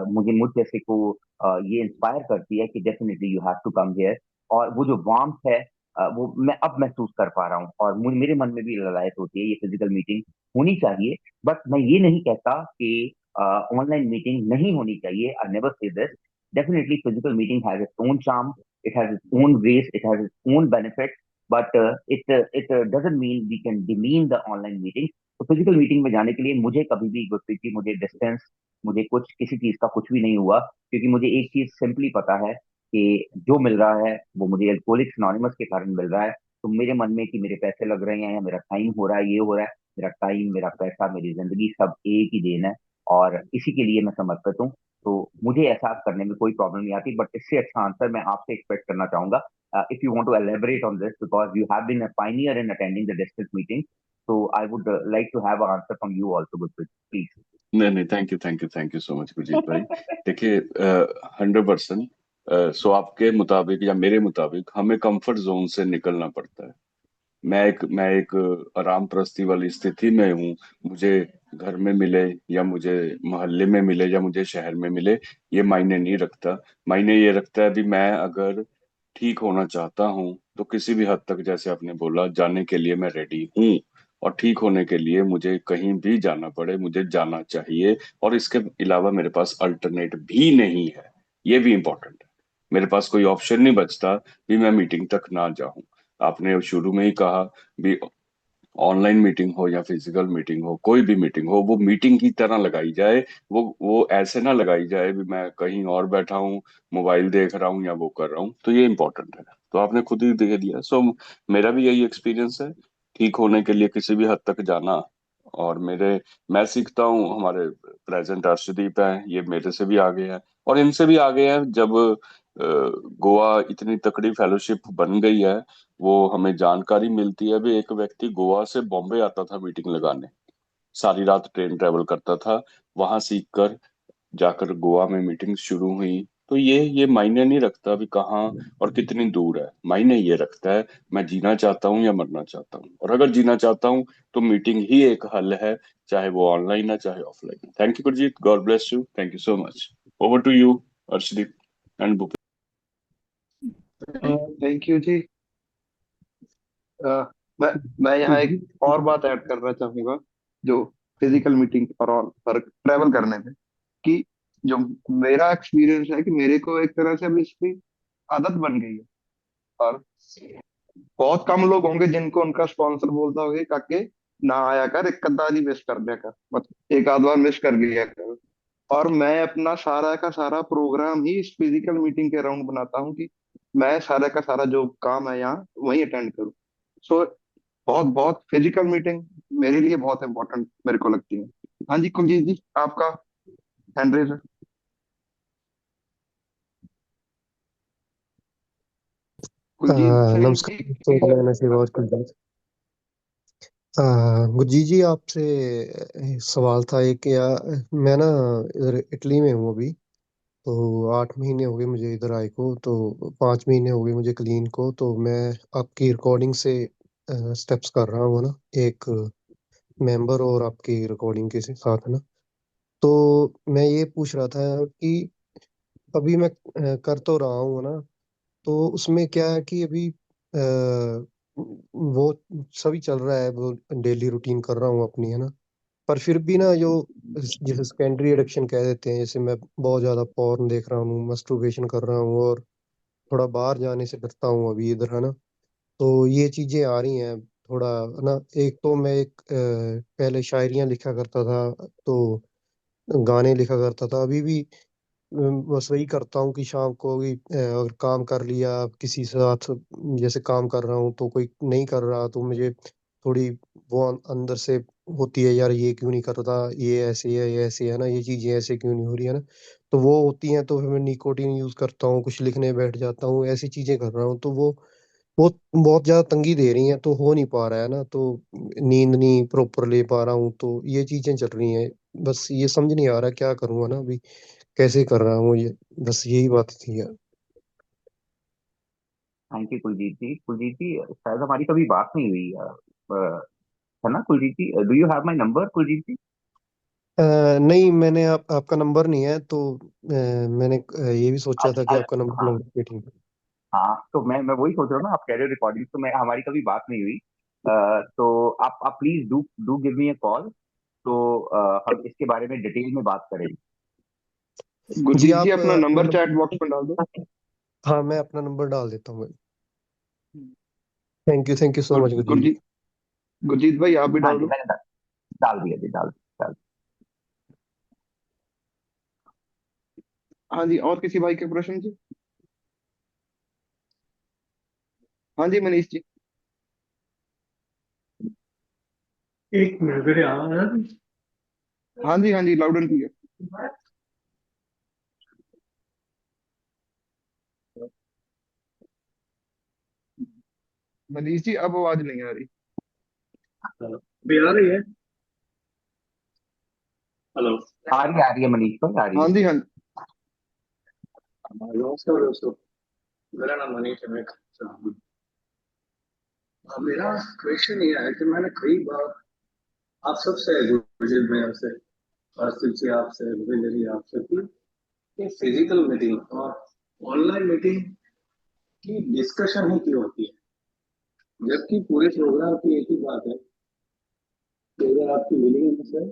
मुझ जैसे को ये इंस्पायर करती है कि definitely you have to come here. और वो जो वार्मथ है, वो मैं अब महसूस कर पा रहा हूँ, और मेरे मन में भी ललायत होती है, ये फिजिकल मीटिंग होनी चाहिए। बट मैं ये नहीं कहता कि ऑनलाइन मीटिंग नहीं होनी चाहिए, I never say this. Definitely physical meeting has its own charm, it has its own grace, it has its own benefit, but it doesn't mean we can demean the online meeting. तो physical meeting में जाने के लिए मुझे कभी भी गुरप्रीत जी, मुझे distance, मुझे कुछ किसी चीज का कुछ भी नहीं हुआ, क्योंकि मुझे एक चीज सिंपली पता है कि जो मिल रहा है वो मुझे अल्कोहलिक्स अनोनिमस के कारण मिल रहा है। तो मेरे मन में कि मेरे पैसे लग रहे हैं या मेरा टाइम हो रहा है, ये हो रहा है, मेरा टाइम, मेरा पैसा, मेरी जिंदगी सब एक ही देन है, और इसी के लिए मैं समर्पित हूँ। तो मुझे ऐसा करने में कोई प्रॉब्लम नहीं आती। बट इससे अच्छा आंसर मैं आपसे एक्सपेक्ट करना चाहूंगा, if you want to elaborate on this, because you have been a pioneer in attending the distance meeting. So I would like to have an answer from you also, Gurpreet, please. नहीं नहीं, thank you so much Gurjeet भाई। देखिए, 100%। सो आपके मुताबिक या मेरे मुताबिक हमें कंफर्ट जोन से निकलना पड़ता है। मैं एक आराम प्रस्ती वाली स्थिति में हूँ। मुझे घर में मिले या मुझे मोहल्ले में मिले या मुझे शहर में मिले, ये मायने नहीं रखता। मायने ये रखता है भी मैं अगर ठीक होना चाहता हूँ तो किसी भी हद तक, जैसे आपने बोला, जाने के लिए मैं रेडी हूँ। और ठीक होने के लिए मुझे कहीं भी जाना पड़े मुझे जाना चाहिए, और इसके अलावा मेरे पास अल्टरनेट भी नहीं है। ये भी इम्पोर्टेंट है। मेरे पास कोई ऑप्शन नहीं बचता भी मैं मीटिंग तक ना जाऊं। आपने शुरू में ही कहा भी ऑनलाइन मीटिंग हो या फिजिकल मीटिंग हो, कोई भी मीटिंग हो, वो मीटिंग की तरह लगाई जाए। वो ऐसे ना लगाई जाए भी मैं कहीं और बैठा हूँ, मोबाइल देख रहा हूँ या वो कर रहा हूँ। तो ये इम्पोर्टेंट है। तो आपने खुद ही दे दिया। सो मेरा भी यही एक्सपीरियंस है, ठीक होने के लिए किसी भी हद तक जाना। और मैं सीखता हूँ, हमारे प्रेजेंट अर्शदीप हैं, ये मेरे से भी आगे हैं और इनसे भी आगे हैं। जब गोवा इतनी तकड़ी फेलोशिप बन गई है, वो हमें जानकारी मिलती है भी एक व्यक्ति गोवा से बॉम्बे आता था मीटिंग लगाने, सारी रात ट्रेन ट्रेवल करता था, वहां सीख कर जाकर गोवा में मीटिंग शुरू हुई। तो ये मायने नहीं रखता अभी कहाँ और कितनी दूर है, मायने ये रखता है मैं जीना चाहता हूँ या मरना चाहता हूँ। और अगर जीना चाहता हूँ तो मीटिंग ही एक हल है, चाहे वो ऑनलाइन है चाहे ऑफलाइन है। Thank you Gurjeet, God bless you, thank you so much. Over to you Arshdeep and Bhupesh. Thank you ji. Uh, मैं मैं यहाँ एक गुरजीत, और बात ऐड करना चाहूंगा, जो फिजिकल मीटिंग और ट्रैवल करने में, कि जो मेरा एक्सपीरियंस है कि मेरे को एक तरह से अब इसकी आदत बन गई है। और बहुत कम लोग होंगे जिनको उनका स्पॉन्सर बोलता होगा कि काके ना आया कर, एक कद्दाली मिस कर दिया कर, मतलब एक आध बार मिस कर लिया कर। और मैं अपना सारा का सारा प्रोग्राम ही इस फिजिकल मीटिंग के अराउंड बनाता हूँ कि मैं सारा का सारा जो काम है यहाँ वही अटेंड करूँ। सो बहुत बहुत फिजिकल मीटिंग मेरे लिए बहुत इंपॉर्टेंट मेरे को लगती है। हाँ जी कुलजीत जी, आपका हैंड रेज है। कुलजीत सिंह नमस्कार जी। दोस्तों, मैं नसीब और कुलजीत। गुरजीत जी, आपसे सवाल था एक। या मैं ना इधर इटली में हूँ अभी। तो 8 महीने हो गए मुझे इधर आए को, तो 5 महीने हो गए मुझे क्लीन को। तो मैं आपकी रिकॉर्डिंग से स्टेप्स कर रहा हूँ ना, एक मेंबर और आपकी रिकॉर्डिंग के साथ है ना। तो मैं ये पूछ रहा था कि अभी मैं कर तो रहा हूँ ना, तो उसमें क्या है कि अभी वो सभी चल रहा है, वो डेली रूटीन कर रहा हूँ अपनी, है ना। पर फिर भी ना, जो जैसे सेकेंडरी एडिक्शन कह देते हैं, जैसे मैं बहुत ज्यादा पॉर्न देख रहा हूँ, मस्टरबेशन कर रहा हूँ, और थोड़ा बाहर जाने से डरता हूँ अभी इधर, है ना। तो ये चीजें आ रही हैं थोड़ा, है ना। एक तो मैं एक पहले शायरियां लिखा करता था, तो गाने लिखा करता था। अभी भी बस वही करता हूँ कि शाम को भी अगर काम कर लिया किसी के साथ, जैसे काम कर रहा हूँ तो कोई नहीं कर रहा, तो मुझे थोड़ी वो अंदर से होती है, यार ये क्यों नहीं कर रहा, ये ऐसे है, ये ऐसे है ना, ये चीजें ऐसे क्यों नहीं हो रही है ना। तो वो होती हैं, तो फिर मैं निकोटीन यूज करता हूँ, कुछ लिखने बैठ जाता हूँ, ऐसी चीजें कर रहा हूँ। तो वो बहुत ज्यादा तंगी दे रही हैं, तो हो नहीं पा रहा है ना। तो नींद नहीं प्रॉपर ले पा रहा हूँ, तो ये चीजें चल रही हैं। बस ये समझ नहीं आ रहा क्या करूँगा ना अभी, कैसे कर रहा हूँ ये। बस यही बात थी यार। Thank you Kuljeet ji. कुलजीत जी, शायद हमारी कभी बात नहीं हुई है ना Kuljeet ji? Do you have my number Kuljeet ji? नहीं, मैंने आपका नंबर नहीं है, तो मैंने ये भी सोचा था कि अच्छा, आपका नंबर हाँ लूंगा मीटिंग में। हाँ, तो मैं वही सोच रहा हूँ ना, आप कह रहे हो रिकॉर्डिंग, तो मैं हमारी कभी बात नहीं हुई। तो आप please do do give me a call, तो हम इसके बारे में डिटेल में बात करेंगे। जी, गुरजीत जी आप अपना अपना नंबर नंबर। चैट बॉक्स में डाल दो। हाँ, मैं अपना नंबर डाल देता हूँ। Thank you so much Gurjeet ji. Gurjeet Gurjeet भाई आप भी हाँ डाल जी, दो। मैंने डाल दिया जी, डाल। हाँ जी, और किसी भाई के प्रश्न जी? हाँ जी मनीष जी। एक मिनट मेरे आ रहा है। हाँ जी loud and clear. Manish ji अब आवाज नहीं आ रही। भी आ रही है। हेलो। आ रही है मनीष भाई, आ रही हाँ है। जी हाँ। नमस्कार दोस्तों, मेरा नाम मनीष है। मेरा क्वेश्चन ये है कि मैंने कई बार आप सबसे, गुरजीत भाई आपसे, आसिफ जी आपसे, रविंद्र जी आपसे, कि ये फिजिकल मीटिंग और ऑनलाइन मीटिंग की डिस्कशन ही क्यों होती है, जबकि पूरे प्रोग्राम की एक ही बात है कि अगर आपकी विलिंगनेस है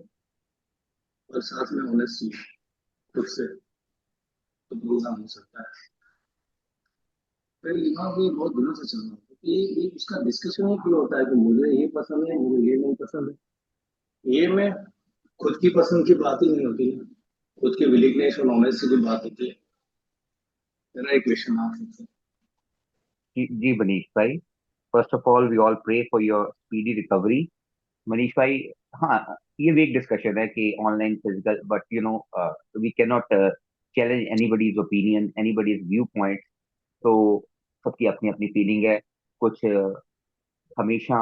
और साथ में ऑनेस्टी खुद से, तो प्रोग्राम हो सकता है। फिर यहाँ भी बहुत दिनों से चल रहा है कि ये उसका डिस्कशन ही क्यों होता है कि मुझे ये पसंद है, मुझे ये नहीं पसंद है। ये मैं खुद की पसंद की बात ही नहीं होती है, खुद की विलिंगनेस और ऑनेस्टी की बात होती है। मेरा एक क्वेश्चन आप सबसे। जी मनीष भाई, first of all we all pray for your speedy recovery. Manish भाई, हाँ, ये भी एक डिस्कशन है कि online physical, but you know we can not challenge anybody's opinion, anybody's viewpoint. तो सबकी अपनी अपनी फीलिंग है। कुछ हमेशा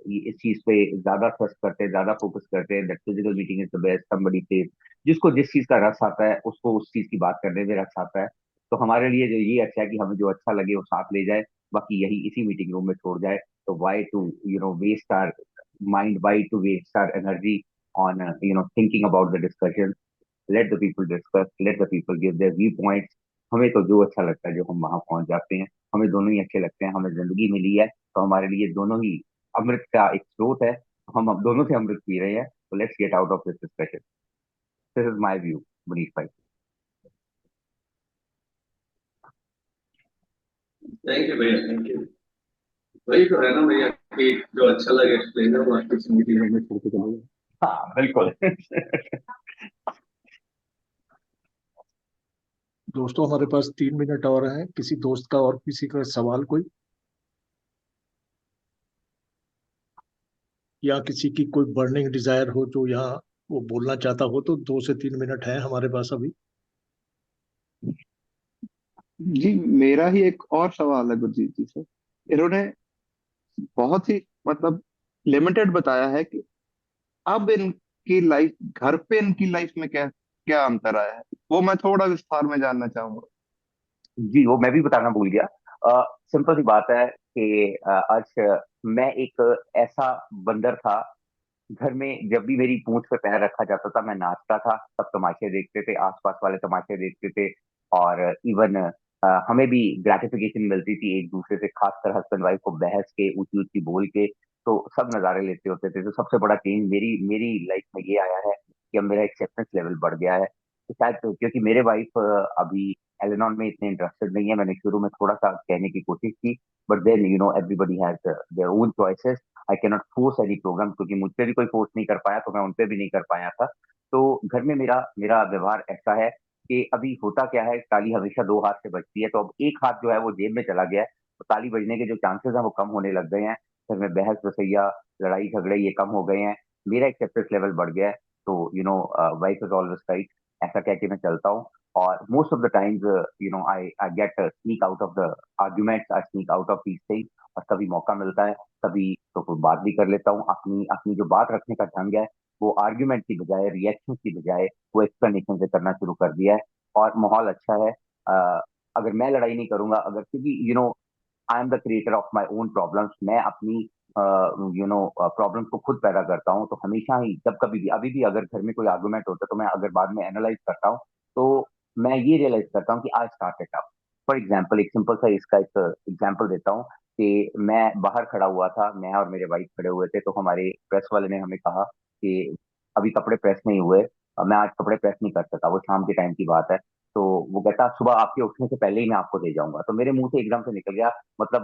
इस चीज पे ज्यादा ट्रस्ट करते हैं, ज्यादा फोकस करते हैं that physical meeting is the best. Somebody से जिसको जिस चीज का रस आता है, उसको उस चीज की बात करने में रस आता है। तो हमारे लिए जो ये अच्छा है कि हमें जो अच्छा लगे वो साथ ले जाए, बाकी यही इसी मीटिंग रूम में छोड़ जाए। तो why to waste our mind, why to waste our energy on thinking about the discussion. Let the people discuss, let the people give their viewpoints. हमें तो जो अच्छा लगता है, जो हम वहां पहुंच जाते हैं, हमें दोनों ही अच्छे लगते हैं। हमें जिंदगी मिली है, तो हमारे लिए दोनों ही अमृत का एक स्रोत है। हम अब दोनों से अमृत पी रहे हैं, तो let's get out of this discussion. This is my view, Manish भाई। थैंक यू भैया, थैंक यू। वही तो है ना भैया कि जो अच्छा लगे एक्सप्लेन करो, बाकी मीटिंग में छोड़ के चलो। हाँ बिल्कुल। दोस्तों, हमारे पास 3 मिनट और हैं। किसी दोस्त का और किसी का सवाल कोई, या किसी की कोई बर्निंग डिजायर हो जो यहाँ वो बोलना चाहता हो, तो 2 से 3 मिनट है हमारे पास अभी। जी मेरा ही एक और सवाल है गुरजीत जी से। इन्होंने बहुत ही मतलब लिमिटेड बताया है कि अब इनकी लाइफ, घर पे इनकी लाइफ में क्या क्या अंतर आया है, वो मैं थोड़ा विस्तार में जानना चाहूंगा। जी, वो मैं भी बताना भूल गया। सिंपल सी बात है कि आज मैं एक ऐसा बंदर था, घर में जब भी मेरी पूंछ पे पैर रखा जाता था मैं नाचता था, सब तमाशे देखते थे, आसपास वाले तमाशे देखते थे। और इवन हमें भी ग्रेटिफिकेशन मिलती थी एक दूसरे से, खासकर हस्बैंड वाइफ को बहस के, ऊंची ऊंची बोल के। तो सब नजारे लेते होते थे। तो सबसे बड़ा चेंज मेरी मेरी लाइफ में ये आया है कि अब मेरा एक्सेप्टेंस लेवल बढ़ गया है। तो शायद क्योंकि मेरे वाइफ अभी एलेनॉन में इतने इंटरेस्टेड नहीं है, मैंने शुरू में थोड़ा सा कहने की कोशिश की, but then everybody has their own choices. I cannot force any program, क्योंकि मुझ पे भी कोई फोर्स नहीं कर पाया तो मैं उन पे भी नहीं कर पाया था। तो घर में मेरा मेरा व्यवहार ऐसा है कि अभी होता क्या है, ताली हमेशा दो हाथ से बजती है, तो अब एक हाथ जो है वो जेब में चला गया है, तो ताली बजने के जो चांसेस हैं वो कम होने लग गए हैं। घर में बहस बसैया, लड़ाई झगड़े ये कम हो गए हैं। मेरा एक्सेप्टेंस लेवल बढ़ गया है। तो वाइफ इज ऑलवेज राइट, ऐसा कह के मैं चलता हूँ। और most of the times I get sneak out of the arguments, I sneak out of these things. और कभी मौका मिलता है, कभी तो कोई बात भी कर लेता हूँ। अपनी अपनी जो बात रखने का ढंग है वो आर्ग्यूमेंट की बजाय, रिएक्शन की बजाय, वो एक्सप्लेनेशन से करना शुरू कर दिया है। और माहौल अच्छा है। अगर मैं लड़ाई नहीं करूंगा, अगर, क्योंकि I am the creator of my own problems, मैं अपनी प्रॉब्लम्स को खुद पैदा करता हूँ। तो हमेशा ही, जब कभी भी, अभी भी अगर घर में कोई आर्गुमेंट होता है, तो मैं अगर बाद में एनालाइज करता हूँ, तो मैं ये रियलाइज करता हूँ कि आज स्टार्टेड अप। फॉर एग्जाम्पल, एक सिंपल सा इसका एक एग्जाम्पल देता हूँ कि मैं बाहर खड़ा हुआ था, मैं और मेरे वाइफ खड़े हुए थे, तो हमारे प्रेस वाले ने हमें कहा कि अभी कपड़े प्रेस नहीं हुए, मैं आज कपड़े प्रेस नहीं कर सकता, वो शाम के टाइम की बात है। तो वो कहता सुबह आपके उठने से पहले ही मैं आपको दे जाऊंगा। तो मेरे मुंह से एकदम से निकल गया, मतलब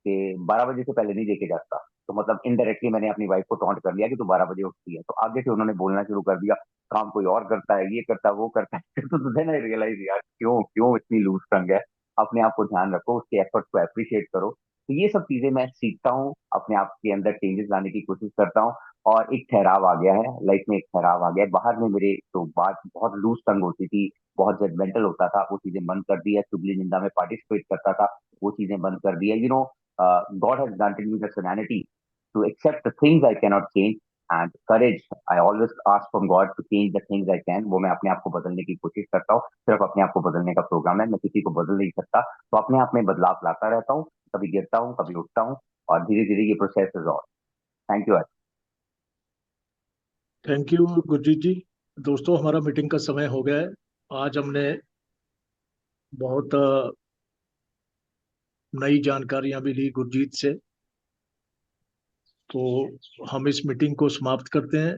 कि 12 बजे से पहले नहीं देके जाता। तो मतलब इनडायरेक्टली मैंने अपनी वाइफ को टॉन्ट कर लिया कि तू 12 बजे उठती है। तो आगे से उन्होंने बोलना शुरू कर दिया, काम कोई और करता है, ये करता है, वो करता है। तो देन आई रियलाइज, यार क्यों क्यों इतनी लूज टंग है। अपने आप को ध्यान रखो, उसके एफर्ट्स को अप्रिशिएट करो। तो ये सब चीजें मैं सीखता हूँ, अपने आप के अंदर चेंजेस लाने की कोशिश करता हूँ। और एक ठहराव आ गया है लाइफ में, एक ठहराव आ गया है। बाहर में मेरे तो बात बहुत लूज टंग होती थी, बहुत जजमेंटल होता था, वो चीजें बंद कर दी है। चुगली निंदा में पार्टिसिपेट करता था, वो चीजें बंद कर दी है। God has granted me the serenity to accept the things I cannot change, and courage. I always ask from God to change the things I can. वो मैं अपने आप को बदलने की कोशिश करता हूँ। सिर्फ अपने आप को बदलने का प्रोग्राम है, मैं किसी को बदल नहीं सकता। तो अपने आप में बदलाव लाता रहता हूँ, कभी गिरता हूँ, कभी उठता हूँ, और धीरे धीरे ये process is all. Thank you. Thank you Gurjeet ji. दोस्तों, हमारा मीटिंग का समय हो गया है। आज हमने बहुत नई जानकारियां भी ली गुरजीत से। तो हम इस मीटिंग को समाप्त करते हैं।